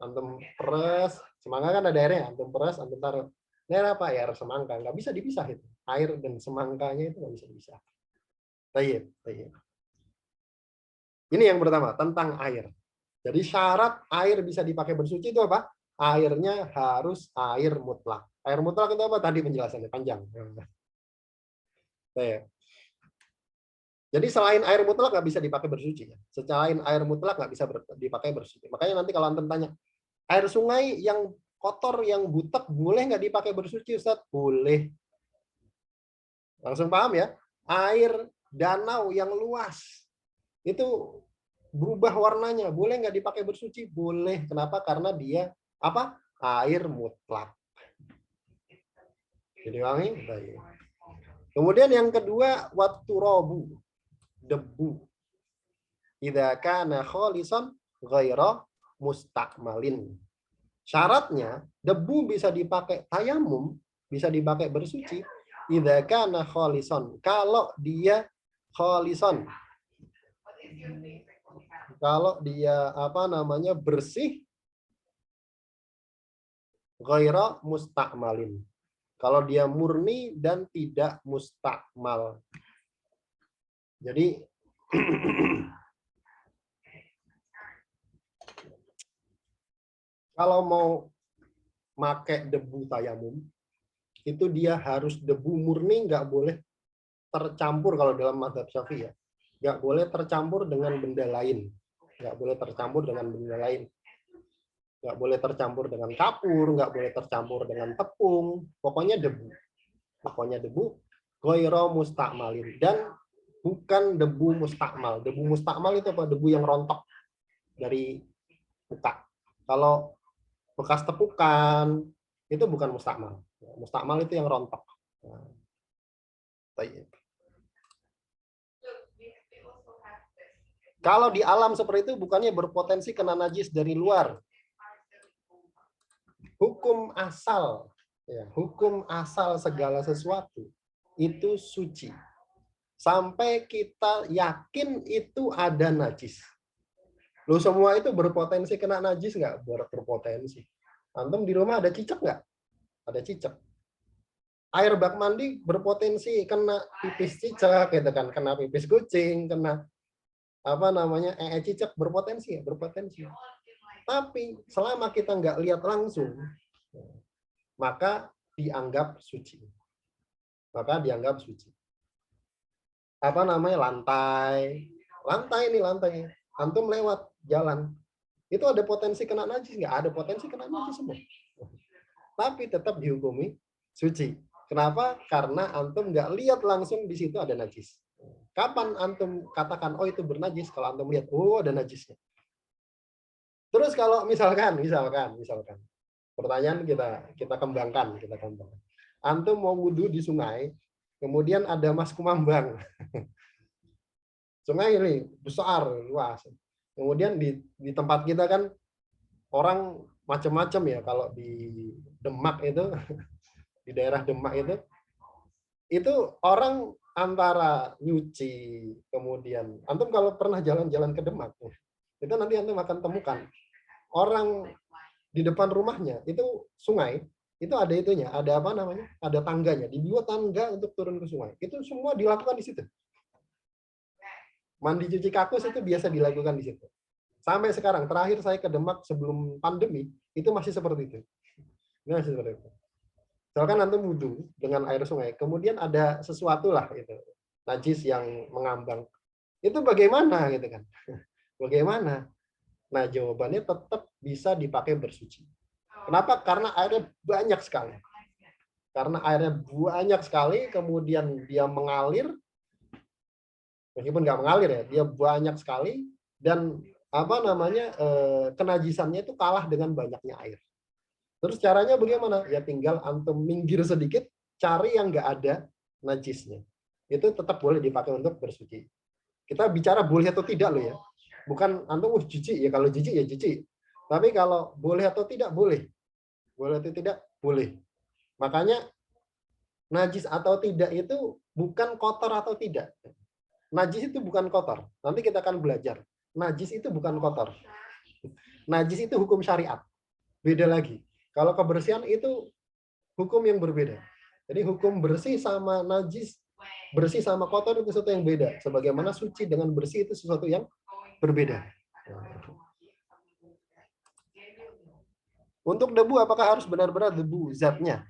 Antum peres, semangka kan ada airnya, antum peres, antum taruh. Ini apa? Air semangka, nggak bisa dipisah itu. Air dan semangkanya itu nggak bisa dipisah. Tayyib. Ini yang pertama, tentang air. Jadi syarat air bisa dipakai bersuci itu apa? Airnya harus air mutlak. Air mutlak itu apa? Tadi penjelasannya panjang. Jadi selain air mutlak nggak bisa dipakai bersuci. Selain air mutlak nggak bisa dipakai bersuci. Makanya nanti kalau antum tanya, air sungai yang kotor, yang butek, boleh nggak dipakai bersuci, Ustaz? Boleh. Langsung paham ya? Air danau yang luas, itu berubah warnanya, boleh nggak dipakai bersuci? Boleh. Kenapa? Karena dia apa? Air mutlak. Jadi wangi. Kemudian yang kedua, watturabu, debu. Idza kana khalisan ghaira mustakmalin. Syaratnya debu bisa dipakai tayamum, bisa dipakai bersuci. Idza kana khalisan, kalau dia khalisan. Kalau dia bersih, ghaira mustakmalin. Kalau dia murni dan tidak mustakmal. Jadi kalau mau pakai debu tayamum, itu dia harus debu murni, nggak boleh tercampur kalau dalam mazhab Syafi'i ya. Nggak boleh tercampur dengan benda lain. Nggak boleh tercampur dengan benda lain. Nggak boleh tercampur dengan kapur, nggak boleh tercampur dengan tepung. Pokoknya debu. Pokoknya debu. Ghaira mustakmalin. Dan bukan debu mustakmal. Debu mustakmal itu apa? Debu yang rontok dari muka. Kalau bekas tepukan, itu bukan mustakmal. Mustakmal itu yang rontok. Kalau di alam seperti itu bukannya berpotensi kena najis dari luar. Hukum asal, ya, hukum asal segala sesuatu itu suci. Sampai kita yakin itu ada najis. Lu semua itu berpotensi kena najis nggak? Berpotensi. Antum di rumah ada cicak nggak? Ada cicak. Air bak mandi berpotensi kena pipis cicak, gitu kan? Kena pipis kucing, kena apa namanya cicak, berpotensi ya, berpotensi. Tapi selama kita nggak lihat langsung, maka dianggap suci. Maka dianggap suci. Apa namanya lantai ini lantai. Antum lewat jalan, itu ada potensi kena najis nggak? Ada potensi kena najis semua. Tapi tetap dihukumi suci. Kenapa? Karena antum nggak lihat langsung di situ ada najis. Kapan antum katakan oh itu bernajis? Kalau antum lihat oh ada najisnya. Terus kalau misalkan pertanyaan kita kembangkan. Antum mau wudhu di sungai, kemudian ada mas kumambang. Sungai ini besar, luas. Kemudian di tempat kita kan orang macam-macam ya. Kalau di Demak itu, di daerah Demak itu orang antara nyuci, kemudian antum kalau pernah jalan-jalan ke Demak, itu nanti antum akan temukan orang di depan rumahnya itu sungai, itu ada itunya, ada apa namanya, ada tangganya, dibuat tangga untuk turun ke sungai. Itu semua dilakukan di situ. Mandi cuci kakus itu biasa dilakukan di situ. Sampai sekarang, terakhir saya ke Demak sebelum pandemi, itu masih seperti itu. Masih seperti itu. Misalkan antum wudhu dengan air sungai, kemudian ada sesuatu lah itu najis yang mengambang. Itu bagaimana gitu kan? Bagaimana? Nah, jawabannya tetap bisa dipakai bersuci. Kenapa? Karena airnya banyak sekali. Karena airnya banyak sekali, kemudian dia mengalir, meskipun nggak mengalir ya, dia banyak sekali, dan apa namanya kenajisannya itu kalah dengan banyaknya air. Terus caranya bagaimana? Ya tinggal antum minggir sedikit, cari yang nggak ada najisnya. Itu tetap boleh dipakai untuk bersuci. Kita bicara boleh atau tidak loh ya. Bukan antum jijik ya, kalau jijik ya jijik. Tapi kalau boleh atau tidak boleh. Boleh atau tidak boleh. Makanya najis atau tidak itu bukan kotor atau tidak. Najis itu bukan kotor. Nanti kita akan belajar. Najis itu bukan kotor. Najis itu hukum syariat. Beda lagi. Kalau kebersihan itu hukum yang berbeda. Jadi hukum bersih sama najis, bersih sama kotor itu sesuatu yang beda. Sebagaimana suci dengan bersih itu sesuatu yang berbeda. Untuk debu, apakah harus benar-benar debu zatnya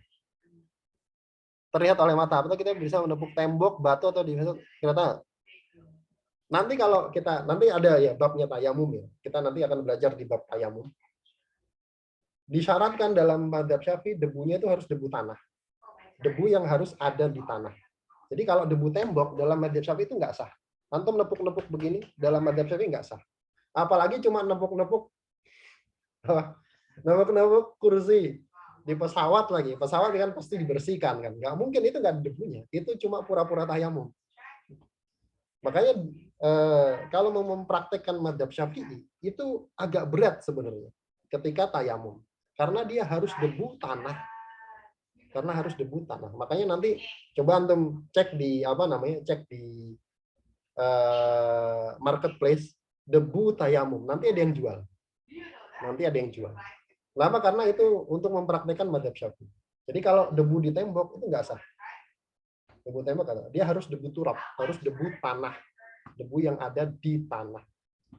terlihat oleh mata? Atau kita bisa menepuk tembok, batu, atau di kita? Nanti kalau kita, nanti ada ya babnya tayamum ya. Kita nanti akan belajar di bab tayamum. Disyaratkan dalam mazhab Syafi'i debunya itu harus debu tanah. Debu yang harus ada di tanah. Jadi kalau debu tembok dalam mazhab Syafi'i itu nggak sah. Antum nepuk-nepuk begini dalam mazhab Syafi'i nggak sah. Apalagi cuma nepuk-nepuk kursi di pesawat lagi. Pesawat kan pasti dibersihkan kan. Nggak mungkin itu nggak ada debunya. Itu cuma pura-pura tayamum. Makanya kalau mau mempraktekkan mazhab Syafi'i itu agak berat sebenarnya ketika tayamum. Karena dia harus debu tanah. Makanya nanti coba antum cek di apa namanya? Cek di marketplace debu tayamum. Nanti ada yang jual. Kenapa? Karena itu untuk mempraktekkan mazhab Syafi'i. Jadi kalau debu di tembok itu nggak sah. Debu tembok dia harus debu turab, harus debu tanah. Debu yang ada di tanah.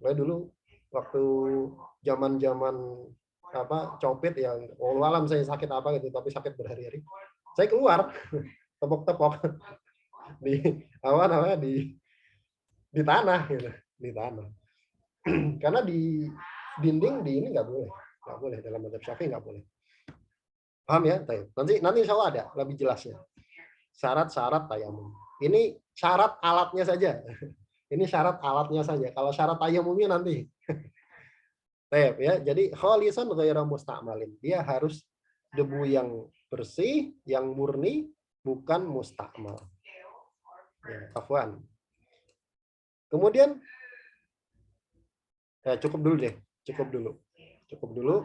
Mulai dulu waktu zaman-zaman Covid yang alam saya sakit apa gitu, tapi sakit berhari-hari, saya keluar tepok-tepok di apa namanya di tanah gitu, di tanah. Karena di dinding di ini nggak boleh dalam mazhab Syafi'i nggak boleh. Paham ya? Nanti insya Allah ada lebih jelasnya syarat-syarat tayamum. Ini syarat alatnya saja. Ini syarat alatnya saja. Kalau syarat tayamumnya nanti. Ya, jadi khalisan ghairu musta'malin. Dia harus debu yang bersih, yang murni, bukan mustakmal. Ya, afwan. Kemudian Cukup dulu deh, cukup dulu.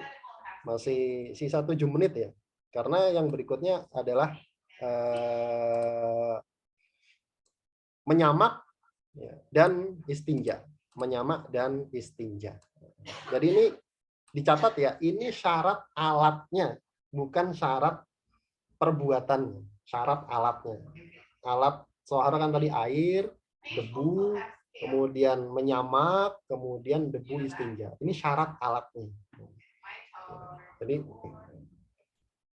Masih sisa 7 menit ya. Karena yang berikutnya adalah menyamak dan istinja. Menyamak dan istinja. Jadi ini dicatat ya, ini syarat alatnya, bukan syarat perbuatannya, syarat alatnya. Alat soalnya kan tadi air, debu, kemudian menyamak, kemudian debu istinja. Ini syarat alatnya. Jadi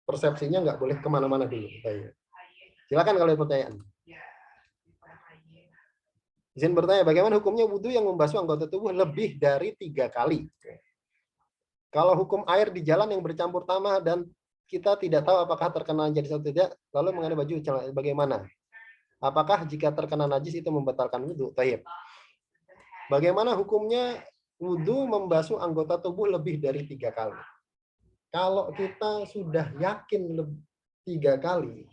persepsinya nggak boleh kemana-mana dulu. Silakan kalau ada pertanyaan. Izin bertanya, bagaimana hukumnya wudhu yang membasuh anggota tubuh lebih dari 3 kali? Kalau hukum air di jalan yang bercampur tanah dan kita tidak tahu apakah terkena najis atau tidak, lalu mengenai baju bagaimana? Apakah jika terkena najis itu membatalkan wudhu? Taib. Bagaimana hukumnya wudhu membasuh anggota tubuh lebih dari 3 kali? Kalau kita sudah yakin 3 kali,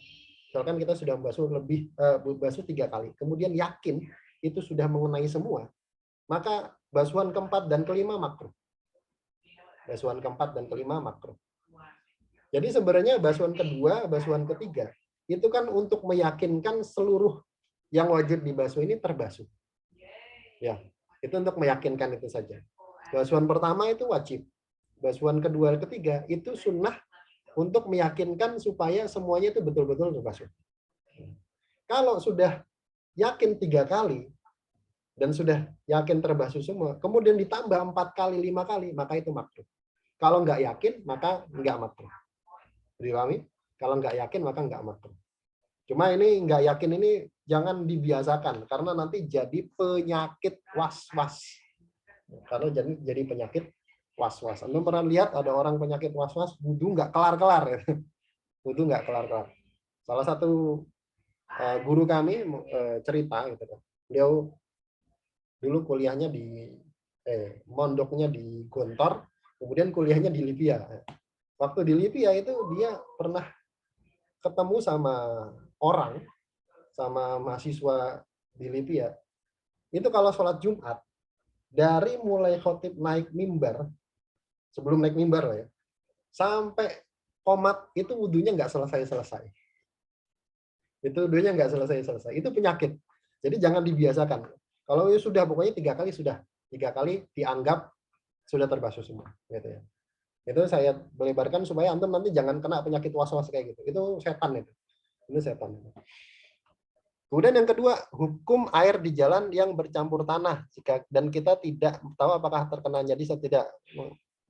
misalkan kita sudah basuh 3 kali, kemudian yakin itu sudah mengenai semua, maka basuhan keempat dan kelima makruh. Basuhan keempat dan kelima makruh. Jadi sebenarnya basuhan kedua, basuhan ketiga, itu kan untuk meyakinkan seluruh yang wajib dibasuh ini terbasuh. Ya, itu untuk meyakinkan itu saja. Basuhan pertama itu wajib. Basuhan kedua, ketiga itu sunnah untuk meyakinkan supaya semuanya itu betul-betul terbasuh. Kalau sudah yakin 3 kali dan sudah yakin terbasuh semua, kemudian ditambah 4 kali, 5 kali, maka itu makruh. Kalau nggak yakin, maka nggak makruh. Dipahami? Kalau nggak yakin, maka nggak makruh. Cuma ini nggak yakin ini jangan dibiasakan, karena nanti jadi penyakit was-was. Karena jadi penyakit was-was. Anda pernah lihat ada orang penyakit was-was, wudhu nggak kelar-kelar. Wudhu nggak kelar-kelar. Salah satu guru kami cerita, gitu kan. Beliau dulu kuliahnya mondoknya di Gontor, kemudian kuliahnya di Libya. Waktu di Libya itu dia pernah ketemu sama mahasiswa di Libya. Itu kalau sholat Jumat, dari mulai khotib naik mimbar, sebelum naik mimbar ya, sampai qomat itu wudhunya nggak selesai-selesai. Itu wudhunya nggak selesai-selesai. Itu penyakit. Jadi jangan dibiasakan. Kalau sudah pokoknya 3 kali sudah, 3 kali dianggap sudah terbasuh semua, gitu ya. Itu saya melebarkan supaya antum nanti jangan kena penyakit was-was kayak gitu. Itu setan itu. Ini setan. Kemudian yang kedua, hukum air di jalan yang bercampur tanah dan kita tidak tahu apakah terkena najis atau tidak,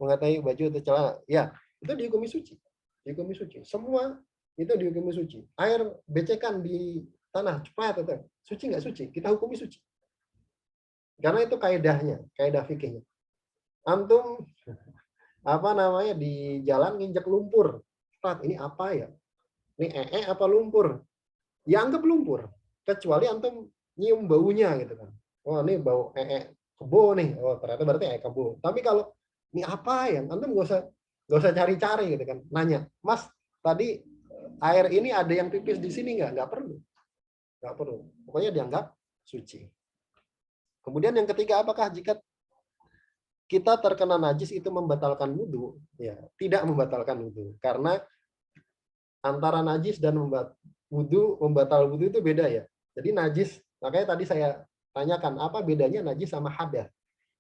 mengetahui baju atau celana. Ya, itu dihukumi suci. Dihukumi suci. Semua itu dihukumi suci. Air becekan di tanah, cepat atau suci nggak suci? Kita hukumi suci. Karena itu kaidahnya, kaidah fikihnya. Antum di jalan nginjek lumpur. Ustaz, ini apa ya? Ini apa lumpur? Ya anggap lumpur. Kecuali antum nyium baunya gitu kan. Oh, ini bau kebo nih. Oh, ternyata berarti kebo. Tapi kalau ini apa ya? Antum nggak usah cari-cari gitu kan. Nanya, "Mas, tadi air ini ada yang pipis di sini nggak?" Nggak perlu. Nggak perlu. Pokoknya dianggap suci. Kemudian yang ketiga, apakah jika kita terkena najis itu membatalkan wudhu? Ya, tidak membatalkan wudhu. Karena antara najis dan membatal wudhu itu beda ya. Jadi najis, makanya tadi saya tanyakan, apa bedanya najis sama hadas?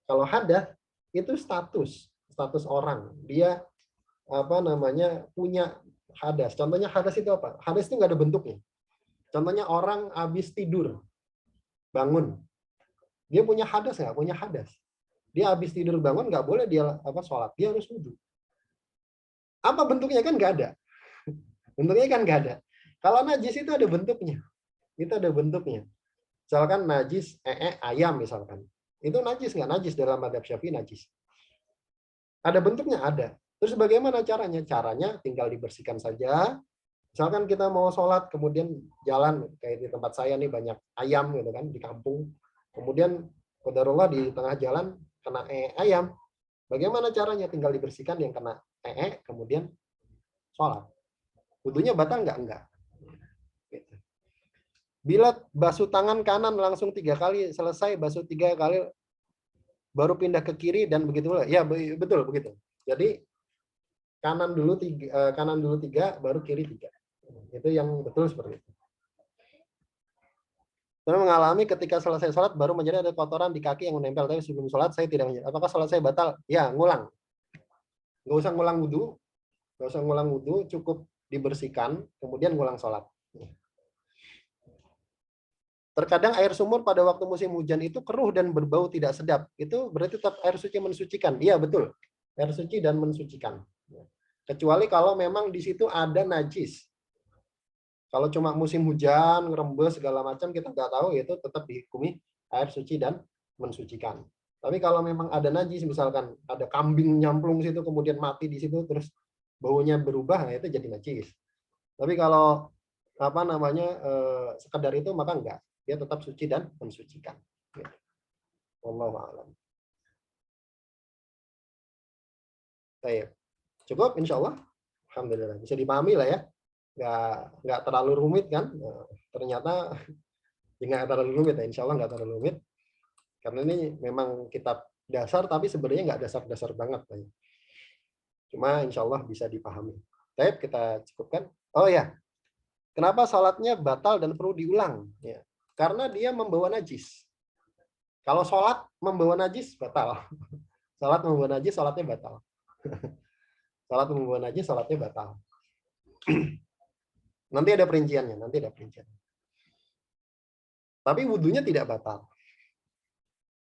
Kalau hadas itu status orang. Dia punya hadas. Contohnya hadas itu apa? Hadas itu nggak ada bentuknya. Contohnya orang habis tidur, bangun. Dia punya hadas nggak? Punya hadas. Dia habis tidur bangun nggak boleh dia sholat, dia harus wudhu. Apa bentuknya? Kan nggak ada. Bentuknya kan nggak ada. Kalau najis itu ada bentuknya. Itu ada bentuknya. Misalkan najis ayam misalkan. Itu najis nggak? Najis dalam mazhab Syafi'i najis. Ada bentuknya? Ada. Terus bagaimana caranya? Caranya tinggal dibersihkan saja. Misalkan kita mau sholat, kemudian jalan, kayak di tempat saya nih banyak ayam gitu kan, di kampung. Kemudian qadarullah di tengah jalan kena ayam. Bagaimana caranya? Tinggal dibersihkan yang kena kemudian sholat. Wudunya batal nggak? Enggak. Gitu. Bila basuh tangan kanan langsung 3 kali, selesai basuh 3 kali baru pindah ke kiri dan begitu pula. Ya, betul begitu. Jadi kanan dulu tiga, baru kiri 3. Itu yang betul seperti itu. Saya mengalami ketika selesai sholat baru menjadi ada kotoran di kaki yang menempel, tapi sebelum sholat saya tidak menjadi. Apakah sholat saya batal? Ya, ngulang. Nggak usah ngulang wudhu, cukup dibersihkan, kemudian ngulang sholat. Terkadang air sumur pada waktu musim hujan itu keruh dan berbau tidak sedap. Itu berarti tetap air suci mensucikan. Iya, betul. Air suci dan mensucikan. Kecuali kalau memang di situ ada najis. Kalau cuma musim hujan, ngerembes segala macam kita nggak tahu, itu tetap dihukumi air suci dan mensucikan. Tapi kalau memang ada najis, misalkan ada kambing nyamplung situ kemudian mati di situ terus baunya berubah, nah itu jadi najis. Tapi kalau sekedar itu maka enggak, dia tetap suci dan mensucikan. Wallahu a'lam. Baik. Cukup insya Allah. Alhamdulillah bisa dipahami lah ya. Nggak terlalu rumit kan? Nah, ternyata nggak terlalu rumit ya, insya Allah nggak terlalu rumit karena ini memang kitab dasar tapi sebenarnya nggak dasar-dasar banget ya. Cuma insya Allah bisa dipahami. Baik, kita cukupkan. Oh ya, kenapa sholatnya batal dan perlu diulang? Ya, karena dia membawa najis. Kalau sholat membawa najis batal. Sholat membawa najis, sholatnya batal. Sholat membawa najis, sholatnya batal. Nanti ada perinciannya, Tapi wudhunya tidak batal.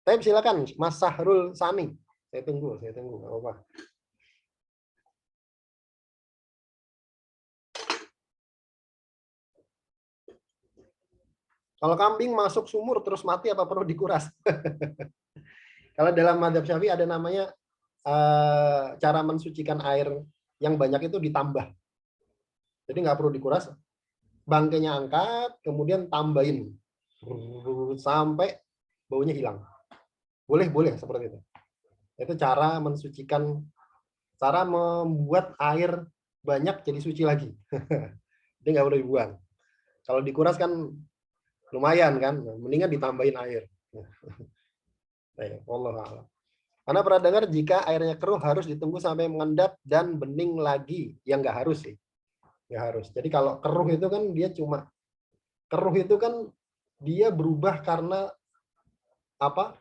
Tapi silakan Mas Sahrul Sani. Saya tunggu, nggak apa-apa. Kalau kambing masuk sumur terus mati apa perlu dikuras? Kalau dalam mazhab Syafi'i ada namanya cara mensucikan air yang banyak itu ditambah. Jadi nggak perlu dikuras. Bangkainya angkat, kemudian tambahin sampai baunya hilang. Boleh seperti itu. Itu cara mensucikan, cara membuat air banyak jadi suci lagi. Jadi nggak boleh dibuang. Kalau dikuras kan lumayan kan, mendingan ditambahin air. Allah a'lam. Karena pernah dengar jika airnya keruh harus ditunggu sampai mengendap dan bening lagi. Yang nggak harus sih. Nggak harus. Jadi kalau keruh itu kan dia cuma keruh itu kan dia berubah karena apa?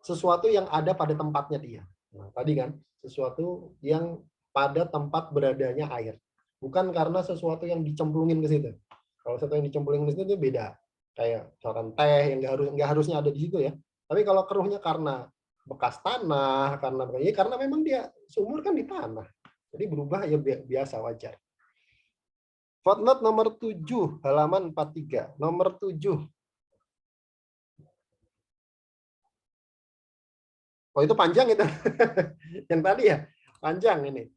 Sesuatu yang ada pada tempatnya dia. Nah, tadi kan sesuatu yang pada tempat beradanya air. Bukan karena sesuatu yang dicemplungin ke situ. Kalau sesuatu yang dicemplungin ke situ itu beda. Kayak misalkan teh yang nggak harusnya ada di situ ya. Tapi kalau keruhnya karena bekas tanah, karena memang dia sumur kan di tanah. Jadi berubah ya biasa, wajar. Footnote nomor 7, halaman 43. Nomor 7. Oh, itu panjang itu. Yang tadi ya, panjang ini.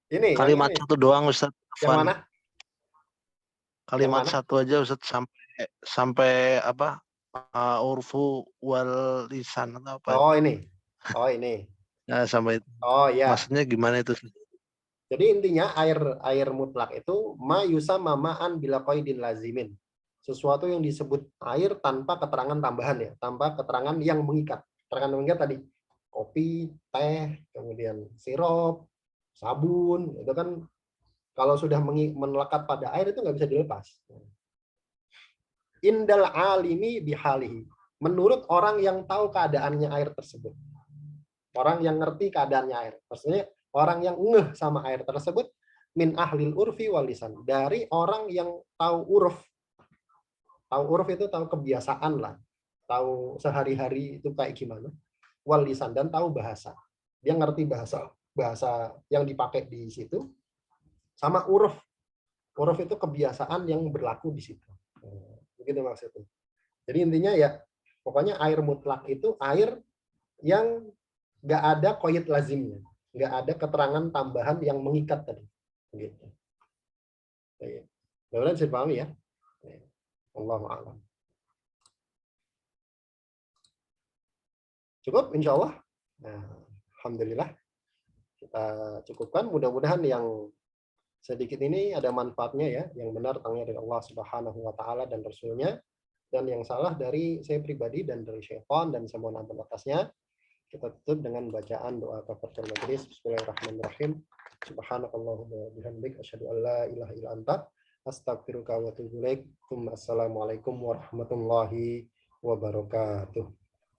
Ini Kalimat ini. satu doang Ustaz. Yang mana? Kalimat satu aja Ustaz, sampai apa? Urfu wal lisan atau apa? Oh, ini. Oh, ini. Nah, sampai itu. Oh, ya. Maksudnya gimana itu? Jadi intinya air mutlak itu ma yusama ma'an bila qaidin lazimin. Sesuatu yang disebut air tanpa keterangan tambahan ya, tanpa keterangan yang mengikat. Keterangan yang mengikat tadi kopi, teh, kemudian sirup, sabun, itu kan kalau sudah melekat pada air itu nggak bisa dilepas. Indal alimi bihalihi. Menurut orang yang tahu keadaannya air tersebut. Orang yang ngerti keadaannya air. Maksudnya orang yang ngeh sama air tersebut min ahlil urfi wal lisan. Dari orang yang tahu uruf. Tahu uruf itu tahu kebiasaan lah. Tahu sehari-hari itu kayak gimana. Wal lisan, dan tahu bahasa. Dia ngerti bahasa yang dipakai di situ. Sama uruf. Uruf itu kebiasaan yang berlaku di situ. Begitu maksudnya. Jadi intinya ya, pokoknya air mutlak itu air yang nggak ada qaid lazimnya, nggak ada keterangan tambahan yang mengikat tadi. Begitu. Mudah-mudahan bisa dipahami ya. Wallahu a'lam. Cukup, insya Allah. Nah, alhamdulillah kita cukupkan. Mudah-mudahan yang sedikit ini ada manfaatnya ya, yang benar tangnya dari Allah Subhanahu wa taala dan Rasulnya. dan yang salah dari saya pribadi dan dari syaitan, dan saya mohon ampun atasnya. Kita tutup dengan bacaan doa kafaratul majelis. Bismillahirrahmanirrahim. Subhanakallahumma wa bihamdik asyhadu an la ilaha illa anta astaghfiruka wa atubu ilaik. Assalamualaikum warahmatullahi wabarakatuh.